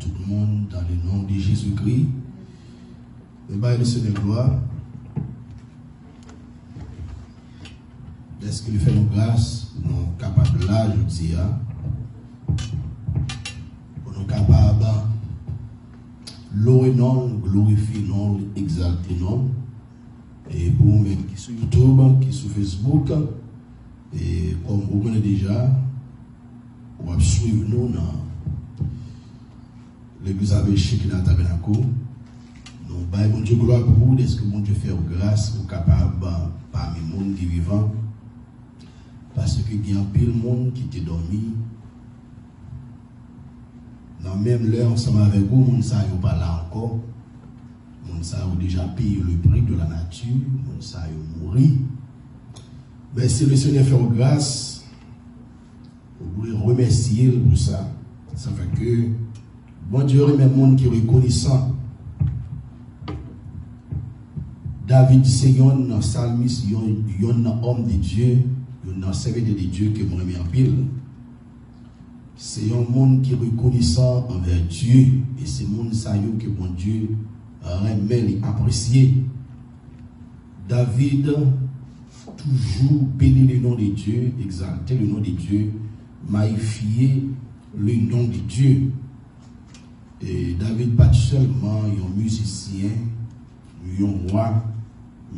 tout le monde dans le nom de Jésus-Christ. Et bien, le Seigneur gloire. Est-ce qu'il fait nos grâces, nous capables là, je dis, pour nous capables, louer non, glorifier non, exalter non. Et pour vous-même qui sont sur YouTube, qui sont sur Facebook, et comme vous connaissez déjà, on va suivre nous dans l'église Abéché qui est dans le tabernacle. Nous, bon Dieu, gloire pour vous, est-ce que mon Dieu fait grâce pour capable parmi les monde qui vivant? Parce qu'il y a un pile monde qui t'est dormi. Dans même l'heure, ensemble avec vous, monde ça n'est pas là encore. Monde ça a déjà payé le prix de la nature. Monde ça a mouru. Mais si le Seigneur fait grâce, vous voulez remercier pour ça. Ça fait que bon Dieu remet le monde qui est reconnaissant. David dit c'est un psalmiste, un homme de Dieu, un serviteur de Dieu qui m'a mis en pile. C'est un monde qui est reconnaissant envers Dieu. Et c'est un monde que bon Dieu remet et apprécié. David toujours béni le nom de Dieu, exalter le nom de Dieu, magnifier le nom de Dieu. Et David pas seulement un musicien, un roi,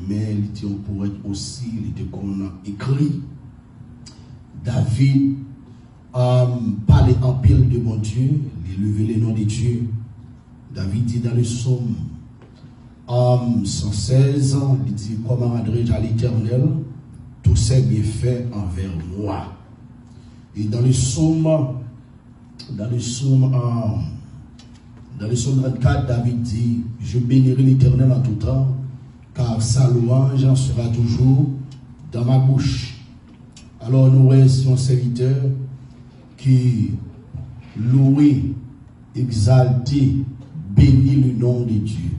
mais il était un poète aussi, il était comme on a écrit. David parlait en pile de mon Dieu, il levait le nom de Dieu. David dit dans le psaume 116, il dit comment adresse à l'Éternel tous ses bienfaits envers moi. Et dans le psaume 34, David dit je bénirai l'Éternel en tout temps, car sa louange sera toujours dans ma bouche. Alors nous restons serviteurs qui louent, exalter, bénir le nom de Dieu.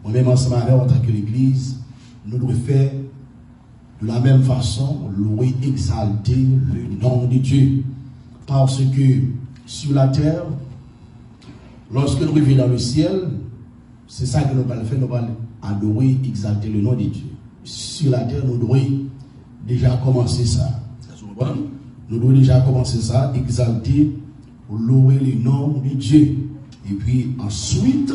Moi-même ensemble avec en tant que l'Église, nous devons faire de la même façon, louer, exalter le nom de Dieu. Parce que sur la terre, lorsque nous revenons dans le ciel, c'est ça que nous allons faire, nous allons adorer, exalter le nom de Dieu. Sur la terre, nous devons déjà commencer ça. Nous devons déjà commencer ça, exalter, louer le nom de Dieu. Et puis ensuite,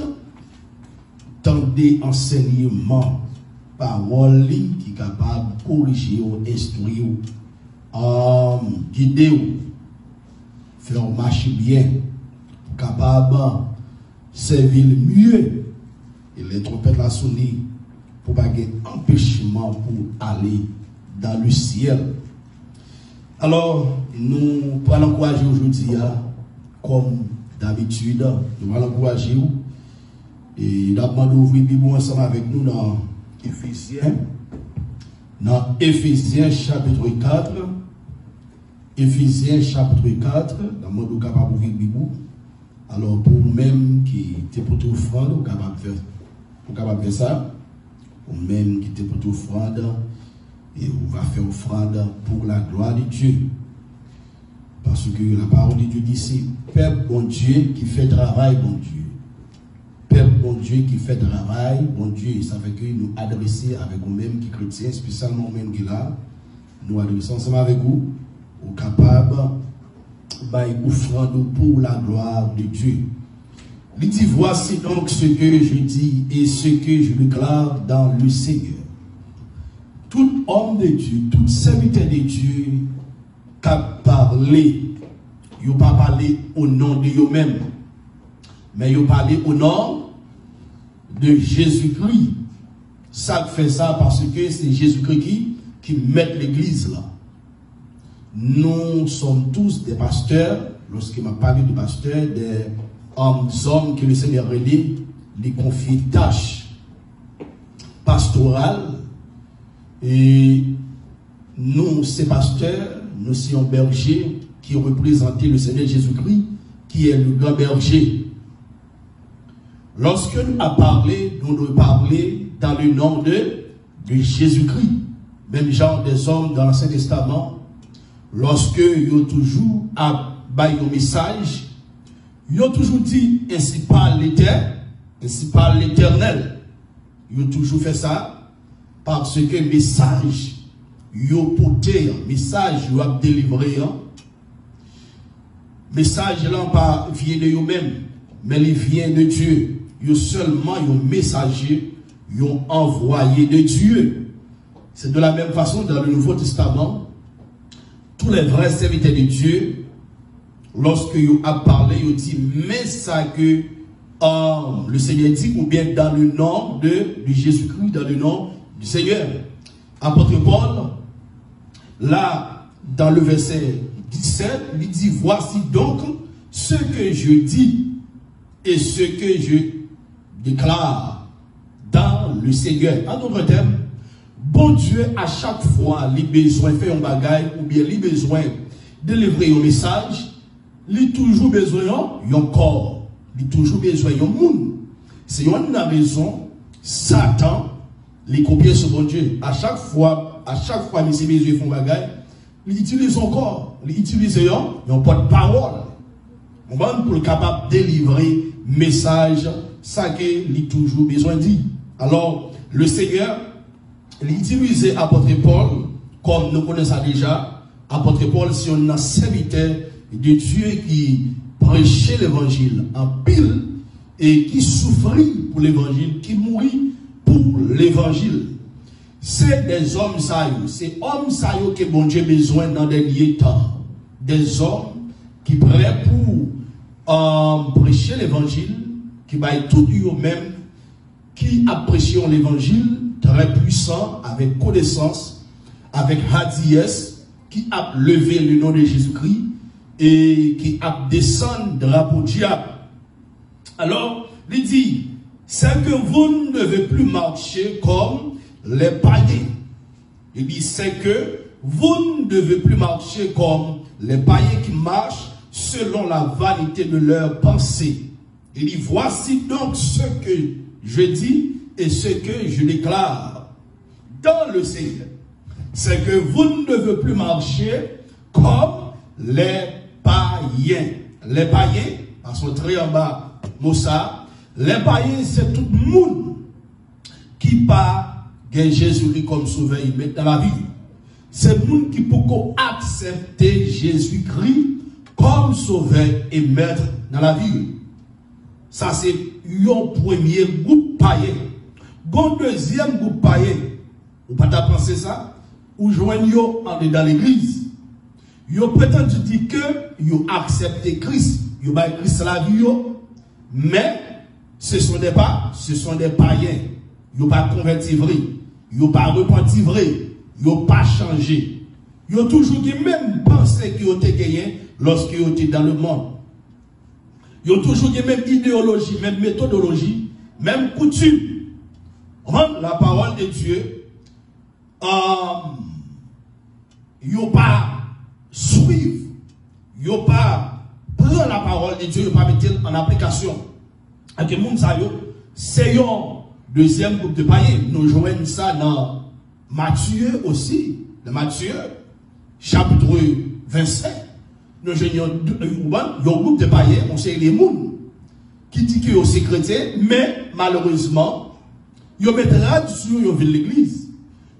tendez enseignement, parole qui est capable de corriger ou instruire, guider ou faire marcher bien, capable de servir mieux. Et les trompettes la sonner pour pas qu'il y ait empêchement pour aller dans le ciel. Alors, nous allons encourager aujourd'hui, comme d'habitude, nous allons encourager. Et nous allons ouvrir la Bible ensemble avec nous dans Éphésiens. Dans Éphésiens chapitre 4. Éphésiens chapitre 4. Dans le monde capable d'ouvrir la Bible. Alors, pour vous-même qui êtes pour tout offrande, vous capable de faire ça. Pour vous-même qui êtes pour tout offrande, et on va faire offrande pour la gloire de Dieu. Parce que la parole de Dieu dit c'est Père bon Dieu qui fait travail, bon Dieu. Père bon Dieu qui fait travail, bon Dieu. Ça fait que nous adresser avec nous-mêmes qui chrétiens, spécialement nous-mêmes qui là, nous adressons ensemble avec vous, au capable offrande pour la gloire de Dieu. Il dit voici donc ce que je dis et ce que je déclare dans le Seigneur. Tout homme de Dieu, tout serviteur de Dieu qui a parlé, il n'a pas parlé au nom de eux-mêmes, mais il a parlé au nom de Jésus-Christ. Ça fait ça parce que c'est Jésus-Christ qui met l'église là. Nous sommes tous des pasteurs, lorsqu'il m'a parlé de pasteurs, des hommes que le Seigneur relie, les confier tâches pastorales. Et nous, ces pasteurs, nous sommes bergers qui représentent le Seigneur Jésus-Christ, qui est le grand berger. Lorsque nous avons parlé, nous devons parler dans le nom de Jésus-Christ. Même genre des hommes dans l'Ancien Testament, lorsque ils ont toujours un message, Ils ont toujours dit, ainsi parle l'Éternel. Ils ont toujours fait ça, parce que message, ils ont porté, message, ils ont délivré, message là, pas vient de eux-mêmes, mais il vient de Dieu. Ils ont seulement un messager, ils ont envoyé de Dieu. C'est de la même façon dans le Nouveau Testament, tous les vrais serviteurs de Dieu, lorsque ils ont parlé, ils ont dit, mais ça que le Seigneur dit, ou bien dans le nom de Jésus-Christ, dans le nom du Seigneur. Apôtre Paul, là, dans le verset 17, il dit, voici donc ce que je dis et ce que je déclare dans le Seigneur. En d'autres termes, bon Dieu, à chaque fois, il a besoin de faire un bagage, ou bien il a besoin de livrer un message, il a toujours besoin d'un corps, il a toujours besoin d'un monde. C'est une raison, Satan, il copie sur bon Dieu. À chaque fois, il a besoin de faire un bagage, il utilise son corps, il utilise un porte-parole. On va pour être capable de délivrer message, ça qu'il a toujours besoin de dire. Alors, le Seigneur, il utilise l'apôtre Paul, comme nous connaissons déjà. Apôtre Paul, c'est un serviteur de Dieu qui prêchait l'évangile en pile et qui souffrit pour l'évangile, qui mourit pour l'évangile. C'est des hommes saillots, c'est hommes saillots que bon Dieu a besoin dans les derniers temps. Des hommes qui prêtent pour prêcher l'évangile, qui baillent tout eux-mêmes, qui apprécient l'évangile, très puissant, avec connaissance, avec hardiesse, qui a levé le nom de Jésus-Christ et qui a descendu drapeau diable. Alors, il dit, c'est que vous ne devez plus marcher comme les païens. Il dit, c'est que vous ne devez plus marcher comme les païens qui marchent selon la vanité de leurs pensées. Il dit, voici donc ce que je dis et ce que je déclare dans le Seigneur. C'est que vous ne devez plus marcher comme les païens. Les païens, parce qu'on très en bas, Moussa, les païens, c'est tout le monde qui part Jésus-Christ comme sauveur dans la vie. C'est le monde qui peut accepter Jésus-Christ comme sauveur et maître dans la vie. Ça, c'est un premier groupe païen. Bon deuxième groupe païen. Vous ne pouvez pas penser ça? Ou joignez-vous dans l'église. Vous prétendez dire que vous acceptez Christ. Vous avez Christ la vie. Mais ce sont des païens. Vous n'avez pas converti vrai. Vous n'avez pas repenti vrai. Vous n'avez pas changé. Vous avez toujours dit même pensée que vous avez gagné lorsque vous étiez dans le monde. Vous avez toujours dit même idéologie, même méthodologie, même coutume. La parole de Dieu, vous n'avez pas suivre, vous n'avez pas prendre la parole de Dieu, vous n'avez pas mettre en application. Et que c'est un deuxième groupe de païens. Nous joignons ça dans Matthieu aussi, dans Matthieu, chapitre 25. Nous joignons un groupe de païens, on sait les gens qui disent qu'ils sont chrétiens, mais malheureusement, ils mettent là-dessus, ils viennent l'église.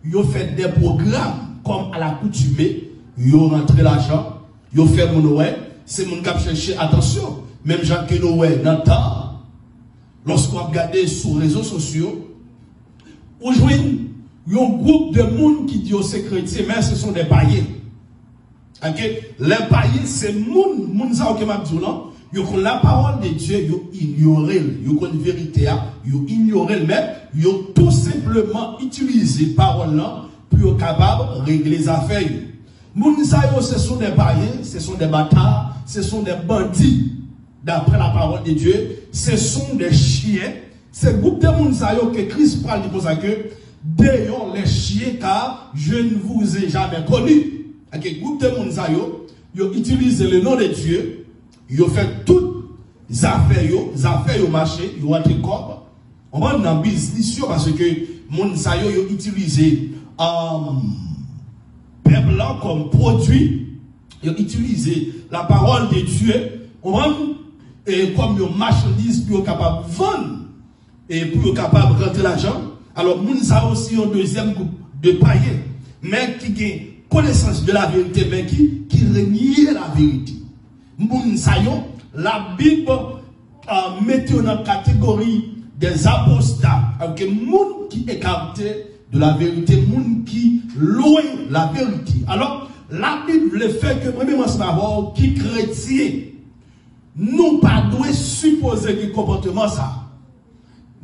Ils fait des programmes comme à l'accoutumée, ils rentrent l'argent, ils fait mon Noël, c'est mon cap chercher attention. Même Jean que Noël, dans le temps, lorsqu'on regarde sur les réseaux sociaux, on joue un groupe de monde qui dit que c'est chrétien, mais ce sont des païens. Okay? Les païens, c'est moun ça qui m'a dit là. Ils ont la parole de Dieu, ils ignorent, ils ont une vérité, ils ignorent, mais ils ont tout simplement utilisé la parole là pour être capable de régler les affaires. Moun ça, ce sont des païens, ce sont des bâtards, ce sont des bandits. D'après la parole de Dieu, ce sont des chiens. C'est le groupe de moun ça que Christ parle de ça que déons les chiens car je ne vous ai jamais connu. Le groupe de moun ça ils utilisent le nom de Dieu. Ils ont fait toutes les affaires au marché, ils ont été comme. On va dans le business parce que moun sa yo utilisé peuple comme produit, ils ont utilisé la parole de Dieu. On va et comme une marchandise pour capable de vendre et pour capable de rentrer l'argent. Alors, moun ça aussi un deuxième groupe de païens, mais qui ont connaissance de la vérité, mais qui renie la vérité. Moun ça yo, la Bible mettait dans la catégorie des apostats, avec moun qui écarté de la vérité, moun qui loin la vérité. Alors, la Bible le fait que, premièrement, c'est qui chrétien, nous pas devons supposer que comportement ça.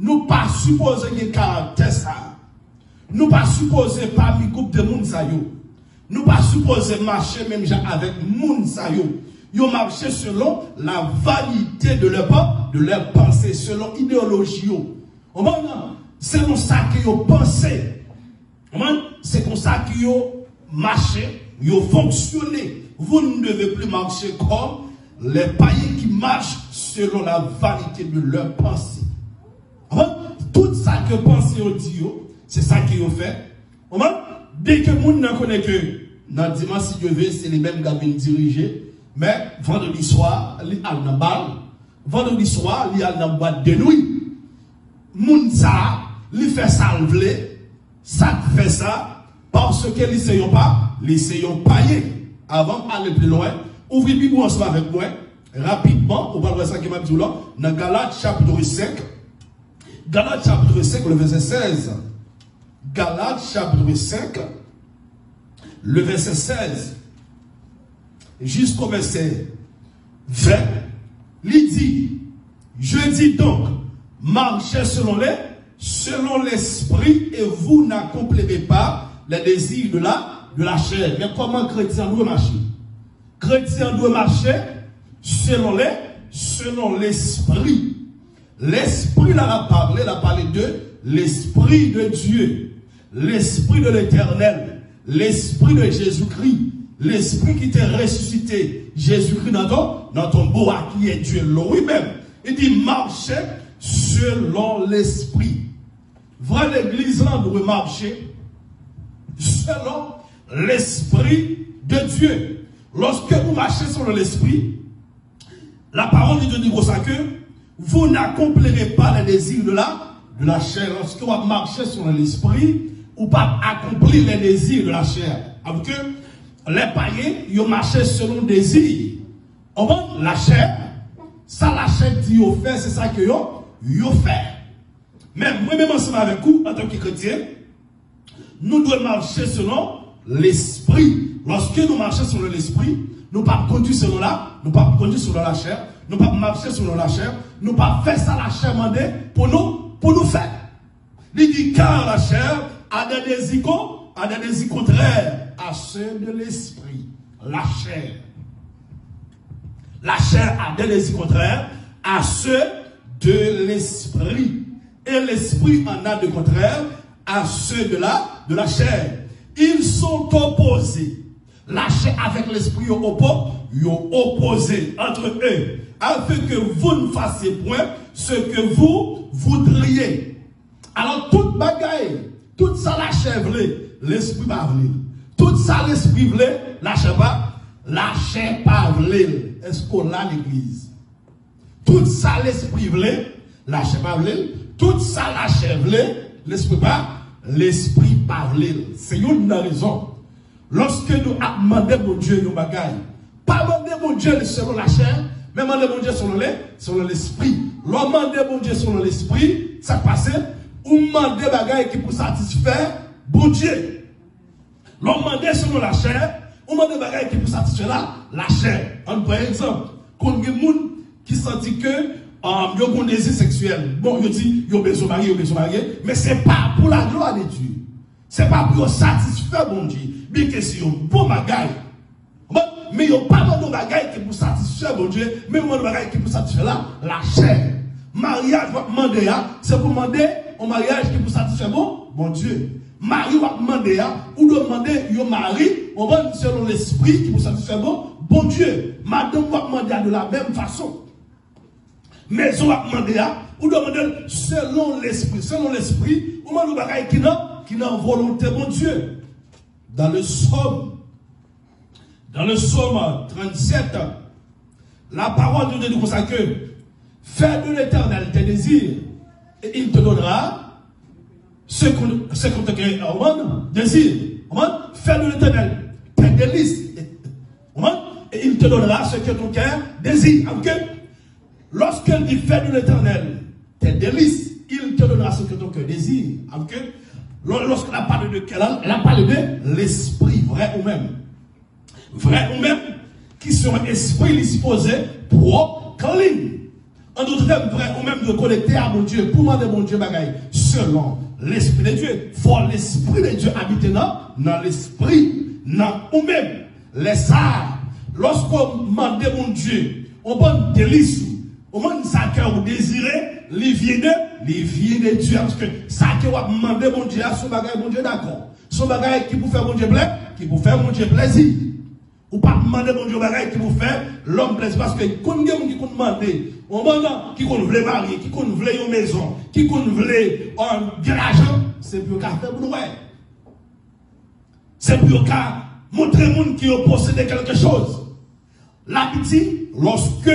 Nous pas supposer que caractère ça. Nous pas supposer parmi groupe de moun ça yo. Nous pas supposer marcher même avec moun ça yo. Yo marcher selon la vanité de leur pensée, selon l'idéologie yo. C'est comme ça que yo pensé. C'est comme ça que yo marché, yo fonctionné. Vous ne devez plus marcher comme les païens qui marchent selon la vanité de leur pensée. Tout ça que pensez au Dieu, c'est ça qu'ils ont fait. Dès que le monde ne connaît que dans le dimanche, si Dieu veut, c'est les mêmes gars qui dirigent. Mais vendredi soir, il y a un bal. Vendredi soir, il y a un boîte de nuit. Moun ça, il fait ça, ça fait ça, parce que les essayons pas, les essayons païens. Avant d'aller plus loin, ouvrez le Bible ensemble avec moi, rapidement, on va voir ça qui m'a dit là, dans Galates chapitre 5. Galates chapitre 5, le verset 16. Galates chapitre 5, le verset 16. Jusqu'au verset 20. Il dit, je dis donc, marchez selon l'esprit et vous n'accomplirez pas les désirs de la chair. Mais comment chrétien doit marcher? Chrétien doit marcher selon l'esprit. L'esprit là a parlé de l'esprit de Dieu, l'esprit de l'éternel, l'esprit de Jésus-Christ, l'esprit qui t'a ressuscité, Jésus-Christ dans ton bois qui est Dieu lui-même. Il dit marchez selon l'esprit. Vrai l'église là doit marcher selon l'esprit de Dieu. Lorsque vous marchez selon l'esprit, la parole de Dieu dit comme ça que vous n'accomplirez pas les désirs de la chair. Lorsque vous marchez sur l'esprit, ou pas accomplir les désirs de la chair. Parce que les païens, ils marchaient selon les désirs. La chair, ça la chair dit au fait, c'est ça que vous fait. Mais moi-même ensemble avec vous, en tant que chrétien, nous devons marcher selon l'esprit. Lorsque nous marchons selon l'esprit, nous ne pas conduire selon la chair, nous ne pas marcher selon la chair, nous ne pas faire ça la chair mandée pour nous faire. Il dit car la chair a des désirs contraires à ceux de l'esprit. La chair. La chair a des désirs contraires à ceux de l'esprit. Et l'esprit en a de contraires à ceux de la chair. Ils sont opposés. La chair avec l'esprit opposés entre eux, afin que vous ne fassiez point ce que vous voudriez. Alors, toute bagaille, tout ça la chair voulait, l'esprit pas voulait. Tout ça l'esprit voulait, la chair pas voulait. Est-ce qu'on a l'église? Tout ça l'esprit voulait, la chair pas voulait. Tout ça la chair voulait, l'esprit pas voulait. C'est une raison. Lorsque nous avons demandé mon Dieu nos bagailles, pas demander mon Dieu selon la chair, mais demander mon Dieu selon l'esprit. L'on demande mon Dieu selon l'esprit, ça passe, ou demander bagailles qui pour satisfaire bon Dieu. L'on demande selon la chair, ou demander bagailles qui pour satisfaire la chair. Par exemple, quand il y a des gens qui sentent que ils ont un désir sexuel, bon, ils disent ils ont besoin de marier, mais ce n'est pas pour la gloire de Dieu. Ce n'est pas pour satisfaire bon Dieu. Bien que c'est un bon bagaille. Mais il n'y a pas de bagaille qui pour satisfaire bon Dieu, mais il y a bagaille qui pour satisfaire la chair. Mariage va demander, c'est pour demander un mariage qui pour satisfaire bon Dieu. Mari va demander, ou demander un mari, on va selon l'esprit qui pour satisfaire bon Dieu. Madame va demander de la même façon. Mais on va demander, ou demander selon l'esprit, ou demander bagaille qui n'a volonté bon Dieu. Dans le psaume 37, la parole de Dieu nous consacre que fais de l'Éternel tes désirs, et il te donnera ce qu'on te crée. Désir. Fais de l'Éternel tes délices, et il te donnera ce que ton cœur désire. Lorsqu'il dit fais de l'Éternel tes délices, il te donnera ce que ton cœur désire. Lorsqu'on a parlé de quel âme, elle a parlé de l'esprit, vrai ou même. Vrai ou même, qui sont esprit disposé pour clean. En d'autres termes, vrai ou même de connecter à mon Dieu, pour demander mon Dieu bagaille, selon l'esprit de Dieu. Faut l'esprit de Dieu habiter dans l'esprit, dans ou même. Les arts, lorsqu'on demande mon Dieu, on prend délice, on demande ça que vous désirez, les vient de Dieu. Parce que ça que vous demandez mon Dieu, son bagaille, mon Dieu, d'accord. Son bagaille qui vous fait mon Dieu plaisir, qui vous fait mon Dieu plaisir. Ou pas demander mon Dieu bagaille qui vous fait l'homme plaisir. Parce que quand vous demandez, on demande qui qu'on veut marier, qui qu'on veut une maison, qui qu'on veut bien l'argent, c'est plus qu'à faire pour nous. C'est plus qu'à montrer au monde qui possède quelque chose. La petite, lorsque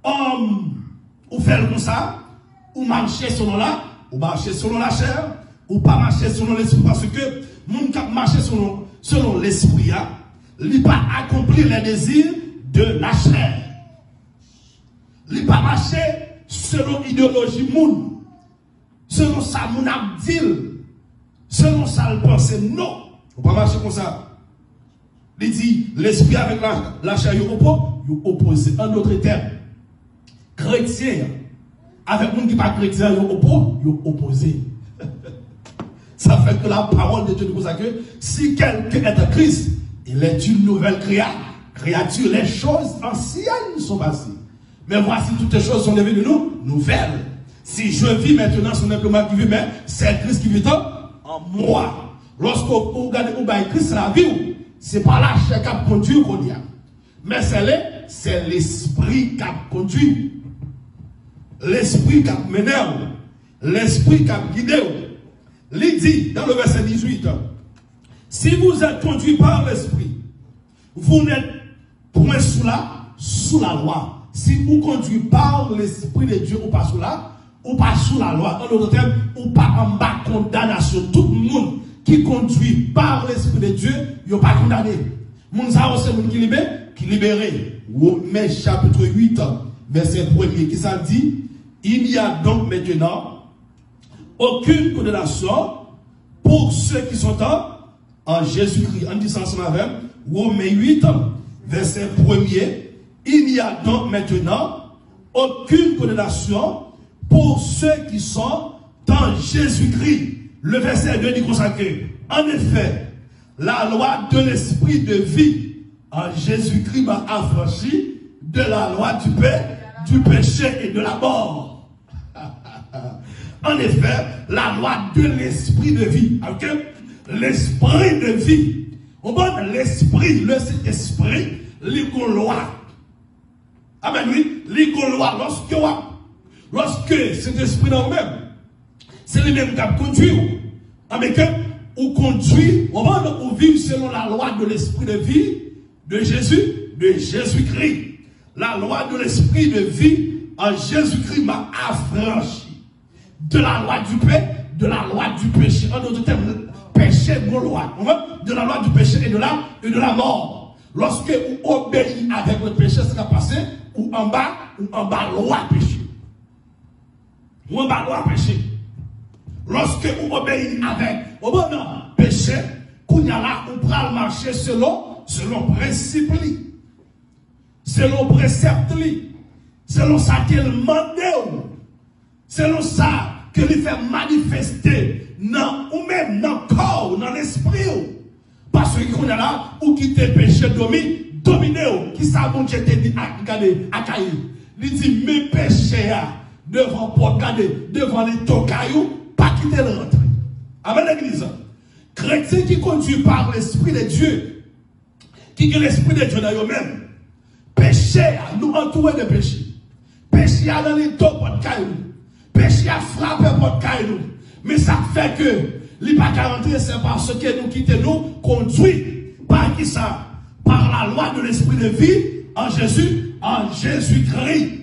on fait comme ça, ou marcher selon là, ou marcher selon la chair, ou pas marcher selon l'esprit, parce que mon qui marcher selon l'esprit, il n'a pas accompli les désirs de la chair. Il n'a pas marché selon l'idéologie moun, selon ça moun a dit, selon ça le pense. Non, il ne pas marcher comme ça. Il dit l'esprit avec la chair, il oppose. En d'autres termes, chrétien avec moun qui pas chrétien, il opposé. Ça fait que la parole de Dieu nous dit que si quelqu'un est en Christ, il est une nouvelle créature. Les choses anciennes sont passées. Mais voici toutes les choses sont devenues nouvelles. Si je vis maintenant, ce n'est plus moi qui vis, mais c'est Christ qui vit en moi. Lorsqu'on regarde Christ la vie, c'est pas la chair qui a conduit qu'on y a. Mais c'est l'esprit qui a conduit. L'esprit qui a mené. L'esprit qui a guidé. Il dit dans le verset 18, si vous êtes conduit par l'esprit, vous n'êtes point sous la loi. Si vous conduisez par l'esprit de Dieu ou pas sous la loi, en d'autres termes, ou pas en bas condamnation. Tout le monde qui conduit par l'esprit de Dieu, il n'est pas condamné. Moun sa c'est moun qui libéré. Romains chapitre 8, verset 1er, qui ça dit, il n'y a donc maintenant aucune condamnation pour ceux qui sont en Jésus-Christ. En disant ensemble avec Romains 8, verset 1er, il n'y a donc maintenant aucune condamnation pour ceux qui sont dans Jésus-Christ. Le verset 2 dit consacré. En effet, la loi de l'esprit de vie en Jésus-Christ m'a affranchi de la loi du péché et de la mort. En effet, la loi de l'esprit de vie. L'esprit de vie. On voit l'esprit, l'esprit, loi. Amen, oui, loi, lorsque cet esprit dans vous-même, c'est le même qui a conduit. Amen, ou conduit, on va vivre selon la loi de l'esprit de vie de Jésus-Christ. La loi de l'esprit de vie en Jésus-Christ m'a affranchi de la loi du péché. En d'autres termes, péché de loi. De la loi du péché et de la mort. Lorsque vous obéissez avec le péché, ce qui va passer, ou en bas loi péché. Ou en bas loi péché. Lorsque vous obéissez avec péché, qu'on y a là, on pourra marcher selon principe, selon précepte, selon ça qu'il demande, selon ça que lui fait manifester dans ou même dans le corps, dans l'esprit. Parce qu'on y a là, ou quitter péché dominer, qui ça bon Dieu te dit à Caïn. Il dit mes péchés devant devant les tocailloux, pas quitter le rentrée. Avec l'église. Chrétien qui conduit par l'esprit de Dieu, qui est l'esprit de Dieu dans eux-mêmes. Péché à nous entourer de péché. Péché à dans les dos pour caillou. Péché à frapper pour caillou. Mais ça fait que les pas rentrer, c'est parce que nous quittons nous conduit par qui ça? Par la loi de l'esprit de vie en Jésus-Christ.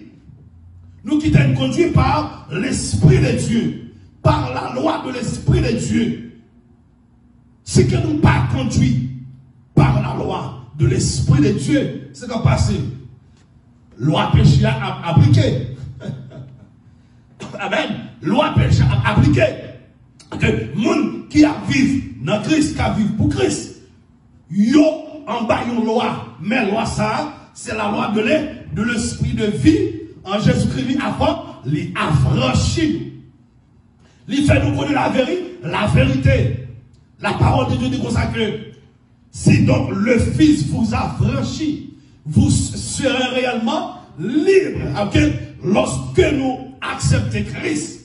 Nous qui sommes conduits par l'Esprit de Dieu, par la loi de l'Esprit de Dieu. Si que nous pas conduits par la loi de l'Esprit de Dieu, c'est qu'à passer. Loi péché à appliquer. Amen. Loi péché à appliquer. Que monde qui a vivre dans Christ, qui a vivre pour Christ, yo en bas une loi, mais loi ça, c'est la loi de l'esprit de vie en Jésus-Christ avant les affranchis. Il fait nous connaître la vérité. La parole de Dieu dit comme ça que si donc le Fils vous a franchi, vous serez réellement libre. Okay? Lorsque nous acceptons Christ,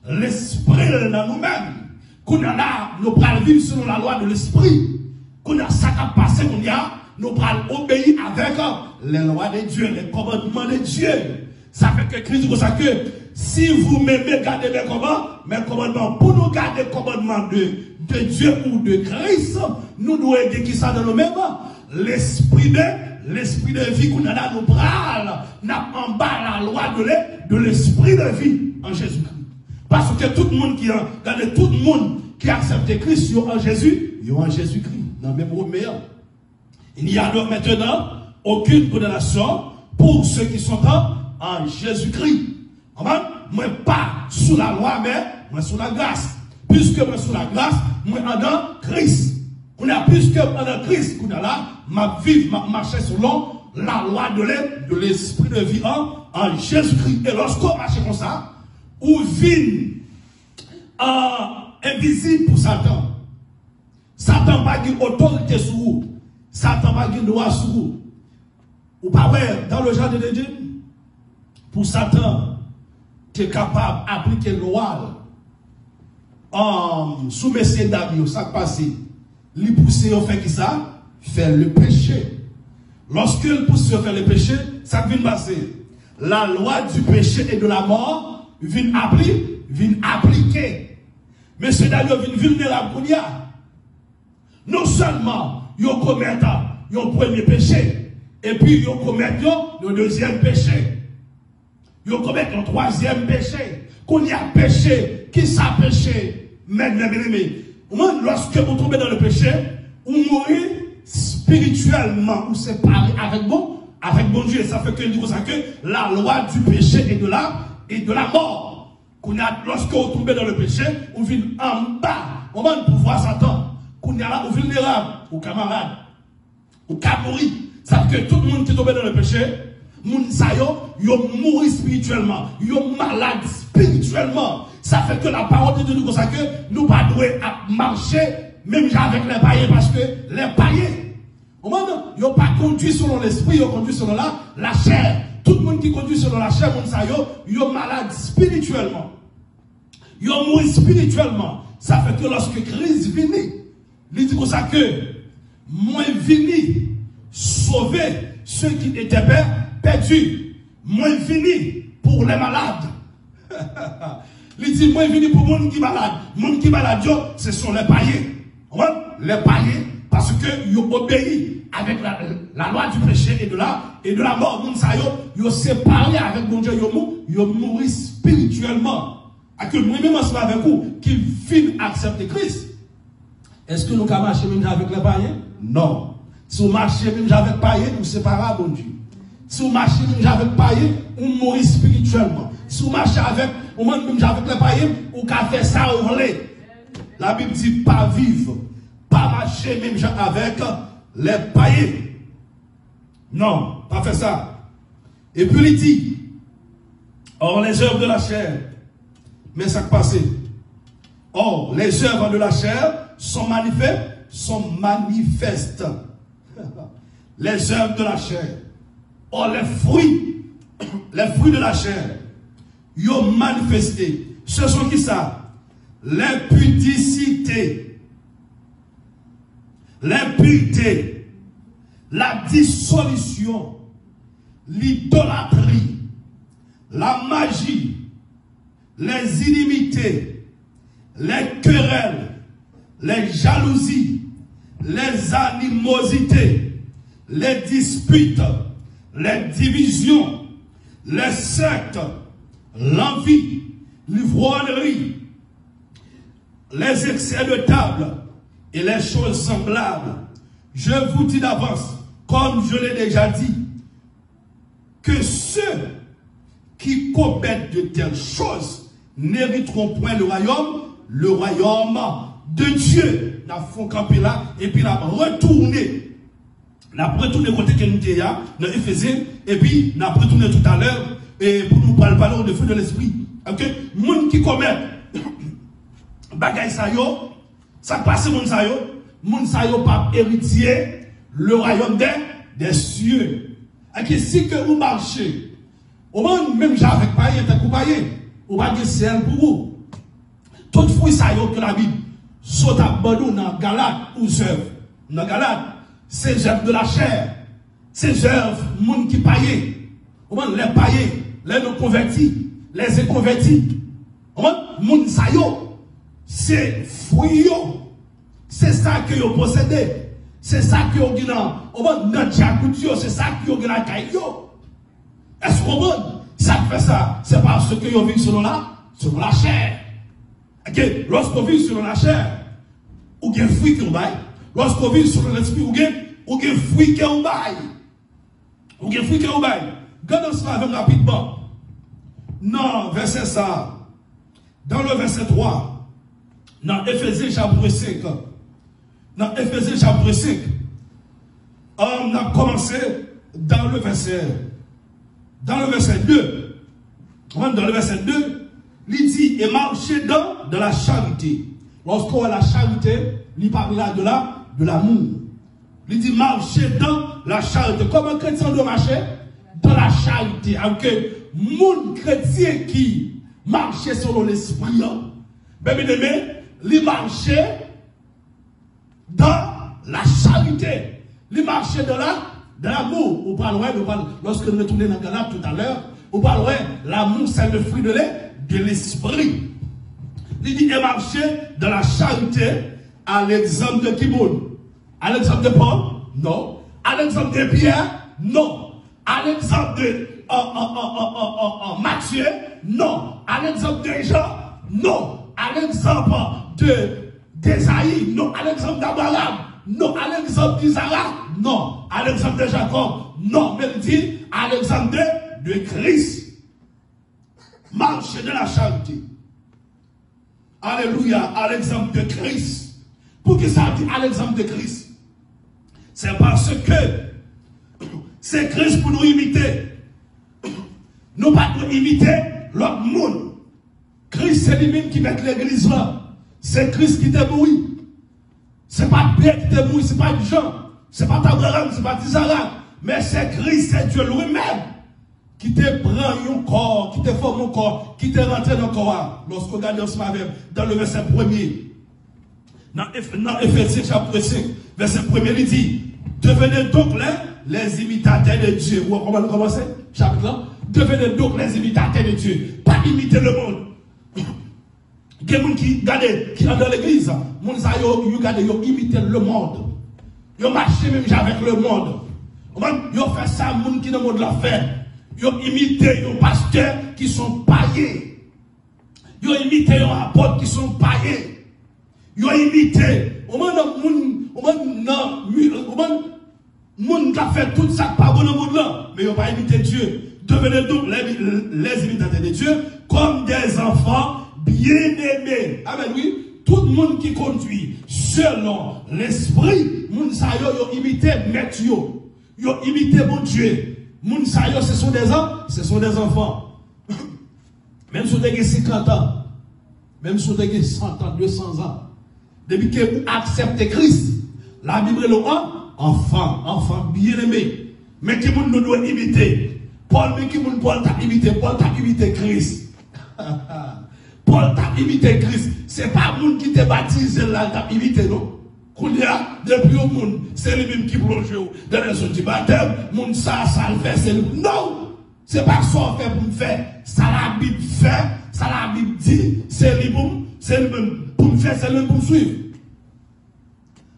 l'Esprit dans nous-mêmes, qu'on a là, nous prenons vivre selon la loi de l'Esprit, qu'on a ça qui a passé, nous prenons obéir avec les lois de Dieu, les commandements de Dieu. Ça fait que Christ dit comme ça que si vous m'aimez, gardez mes commandements, pour nous garder les commandements de Dieu ou de Christ, nous devons aider qui ça dans nous-mêmes. L'esprit de vie qu'on a là, nous prenons, en bas la loi de l'esprit de vie en Jésus-Christ. Parce que tout le monde qui a accepté Christ en Jésus, ils ont en Jésus-Christ, dans le même meilleur. Il n'y a donc maintenant aucune condamnation pour ceux qui sont en Jésus-Christ. Moi pas sous la loi, mais moi sous la grâce. Puisque moi sous la grâce, moi en Christ. Puisque en Christ, qu'on a là, ma vie, ma marche selon la loi de l'esprit de vie en Jésus-Christ. Et lorsqu'on marche comme ça, ou vit invisible pour Satan. Satan n'a pas d'autorité sur vous. Satan n'a pas de droit sur vous. Ou pas ouais, dans le jardin de Dieu, pour Satan, tu es capable d'appliquer la loi sous Messie David, ça passe. Il pousse au fait qui ça? Faire le péché. Lorsque il pousse au faire le péché, ça vient passer. La loi du péché et de la mort vient appliquer. Monsieur David vient vulnérable pour dire. Non seulement, il commet un premier péché, et puis il commet un deuxième péché. Il commet un troisième péché. Qu'on y a péché, qui ça péché? Maintenant, lorsque vous tombez dans le péché, vous mourrez spirituellement, vous séparez avec bon Dieu. Ça fait que dit ça que la loi du péché et de la mort. Lorsque vous tombez dans le péché, vous venez en bas. On va pouvoir Satan. Qu'on y a là, vous vulnérable, aux camarades, aux camoris. Ça fait que tout le monde qui est tombé dans le péché, yo mouru spirituellement, yo malade spirituellement. Ça fait que la parole de Dieu nous consacre que nous pas doués à marcher même avec les païens parce que les païens, au moment yo pas conduit selon l'esprit, yo conduit selon la chair. Tout le monde qui conduit selon la chair, yo malade spirituellement. Yo mouru spirituellement. Ça fait que lorsque Christ vient, il dit comme ça que moi vini sauver ceux qui étaient perdus. Moi vini pour les malades. Il dit moi vini pour les gens qui sont malades. Les gens qui sont malades, ce sont les païens. Les païens, parce qu'ils ont obéi avec la loi du péché et de la mort. Ils ont séparé avec mon Dieu. Ils ont mouru spirituellement. Et que moi-même ensemble avec vous, qui finissent accepter Christ. Est-ce que nous pouvons marcher même avec les païens? Non. Si vous marchez même avec les païens, vous séparez, bon Dieu. Si vous marchez même avec les païens, vous mourrez spirituellement. Si vous marchez avec les païens, vous pouvez faire ça où vous voulez. La Bible dit pas vivre, pas marcher même avec les païens. Non, pas faire ça. Et puis il dit, or les œuvres de la chair, mais ça passe. Or les œuvres de la chair sont manifestes. Les œuvres de la chair. Or les fruits de la chair, ils ont manifesté. Ce sont qui ça? L'impudicité, l'impureté, la dissolution, l'idolâtrie, la magie, les inimités, les querelles, les jalousies, les animosités, les disputes, les divisions, les sectes, l'envie, l'ivrognerie, les excès de table et les choses semblables. Je vous dis d'avance, comme je l'ai déjà dit, que ceux qui commettent de telles choses n'hériteront point le royaume de Dieu. Nous avons campé là et puis nous avons retourné. Nous avons retourné côté que nous étions dans Éphésiens et puis nous avons retourné tout à l'heure et pour nous parler au feu de l'esprit. Ok? Les gens qui commettent bagay sa yo, ça passe moun sa yo pas héritier le royaume des cieux. Ok? Si que vous marchez, au moins même j'avec païen, t'as païen, ou pas de ciel pour vous. Tout fruit ça yo que la Bible saute à Bordeaux dans Galate ou œuvre. Dans Galate, c'est œuvre de la chair. C'est œuvre moun qui païen. Au moins les païens, les non convertis, les inconvertis. Au moins moun sa yo, c'est fruit yo. C'est ça que yo possédé. C'est ça que yo gina. Au moins notre jacouti, c'est ça que yo gina kayo. Est-ce qu'on ça fait ça? C'est parce que yo vit selon la chair. Ok, lorsqu'on vit selon la chair, ou gen fruit que vous baille. Lorsqu'on vit selon l'esprit, ou gen fruit que vous baille. Ou gen fruit que vous baille. Regardons cela avec rapidement. Non, verset ça. Dans le verset 3, dans Éphésiens chapitre 5, dans Éphésiens chapitre 5, on a commencé dans le verset 2. Dans le verset 2, il dit, et marcher dans la charité. Lorsqu'on a la charité, il parle là de l'amour. Il dit, marcher dans la charité. Comment un chrétien doit marcher? Dans la charité. Alors que, mon chrétien qui marchait selon l'esprit, bien aimé, il marchait dans la charité. Il marchait dans l'amour. On parle, lorsque nous retournons dans Galate tout à l'heure, on parle, l'amour c'est le fruit de l'esprit. Il dit, et marcher dans la charité à l'exemple de Kimoun. À l'exemple de Paul? Non. À l'exemple de Pierre? Non. À l'exemple de Matthieu? Non. À l'exemple de Jean? Non. À l'exemple d'Esaïe? Non. À l'exemple d'Abraham? Non. À l'exemple d'Isaac? Non. À l'exemple de Jacob? Non. Mais il dit, à l'exemple de Christ. Marcher de la charité. Alléluia. À l'exemple de Christ. Pour que ça dit à l'exemple de Christ? C'est parce que c'est Christ pour nous imiter. Nous pas pour imiter l'autre monde. Christ c'est lui-même qui met l'église là. C'est Christ qui t'a mouru. C'est pas Pierre qui t'a mouru, c'est pas Jean, c'est pas Abraham, c'est pas Isaac. Mais c'est Christ, c'est Dieu lui-même qui te prend un corps, qui te forme un corps, qui te rentre dans le corps. Lorsqu'on regarde ensemble dans le verset 1er, dans Éphésiens chapitre 5, verset 1er, il dit, devenez donc les imitateurs de Dieu. Comment on va commencer? Chapitre là. Devenez donc les imitateurs de Dieu. Pas imiter le monde. Il y a des gens qui sont dans l'église, ils imitent le monde. Ils marchent même avec le monde. Ils font ça, les gens qui sont dans le monde la fait. Ils imitent les pasteurs qui sont païens. Ils imitent les apôtres qui sont païens. Ils imitent les gens qui ont fait tout ça pas bon dans le monde là. Mais ils n'ont pas imité Dieu. Devenez donc les imitateurs de Dieu comme des enfants bien-aimés. Amen, oui. Tout le monde qui conduit selon l'esprit, moun sa yo imité maître yo. Yo imité mon Dieu. Moun sa yo ce sont des enfants. Même si vous avez 50 ans, même si vous avez 100 ans, 200 ans, depuis que vous acceptez Christ, la Bible est le enfant bien-aimé. Mais qui moun nous doit imiter. Paul t'a imité Christ. Paul t'a imité Christ. C'est pas le monde qui t'a baptisé là, t'a imité, non? Depuis au monde, c'est lui-même qui plonge dans les autres du baptême. Monde ça le fait, c'est lui. Non! C'est pas ça qu'on fait pour me faire. Ça la Bible fait, ça la Bible dit, c'est lui-même pour me faire, c'est lui-même pour me suivre.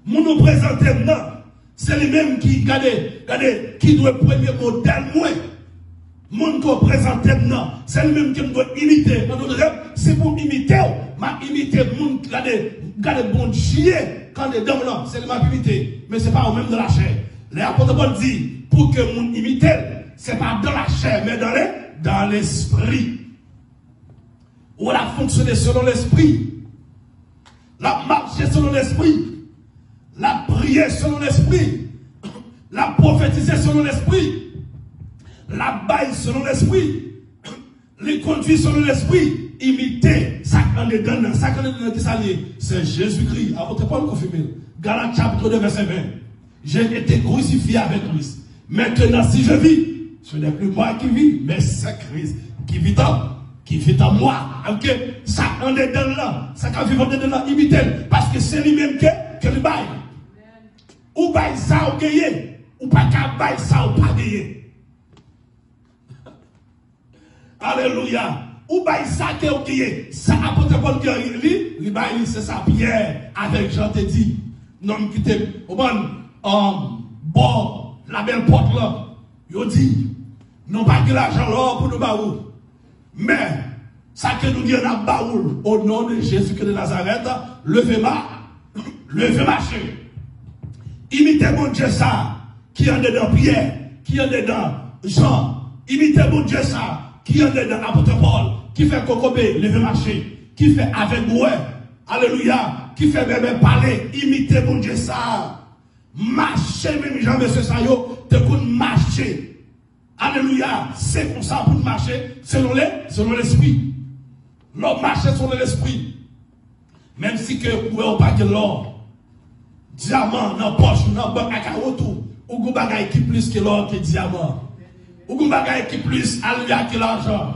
Nous présenter maintenant, c'est lui-même qui, regardez, qui doit premier modèle, moi. Moun qui présente non, c'est le même qui me doit imiter. C'est pour imiter, m'a imité moun qui garde bon Dieu quand les dents là, c'est le m'a imité, mais c'est pas au même de la chair. Les apôtres Paul dit pour que moun imite, c'est pas dans la chair, mais dans l'esprit. On a fonctionné selon l'esprit. La marche selon l'esprit. La prière selon l'esprit. La prophétiser selon l'esprit. La baille selon l'esprit. Les conduire selon l'esprit. Imiter. Ça qu'on est dans, ça qu'on est dans qui s'allie. C'est Jésus-Christ. Apôtre Paul confirme. Galates chapitre 2 verset 20. J'ai été crucifié avec Christ. Maintenant si je vis, ce n'est plus moi qui vis, mais c'est Christ qui vit en moi. Ok? Ça on est dans là. Ça qu'on vit dans là. Imiter. Parce que c'est lui-même que le baille. Ou baille ça ou gagner. Ou pas qu'à baille ça ou pas gagner. Alléluia. Ou baille ça qui est ok. Ça apôtre Paul qui li baille c'est ça Pierre avec Jean te dit. Non qui te au bon la belle porte là. Yo dit non pas que l'argent là pour nous baou. Mais ça que nous disons dans baoul au nom de Jésus-Christ de Nazareth, levez marcher. Imitez mon Dieu ça qui en est dans Pierre, qui en est dans Jean. Imitez mon Dieu ça qui en est dans l'apôtre Paul, qui fait cocobé, lever marcher, qui fait avec moi, alléluia, qui fait même parler, imitez mon Dieu ça. Marcher, même jamais ce ça yo, te pour marcher. Alléluia, c'est comme ça pour marcher selon l'esprit. L'homme marche selon l'esprit. Même si que vous n'avez pas de l'or, diamant dans la poche, dans la banque à retour, ou vous avez qui plus que l'or que diamant. Ou vous avez qui plus allié que l'argent.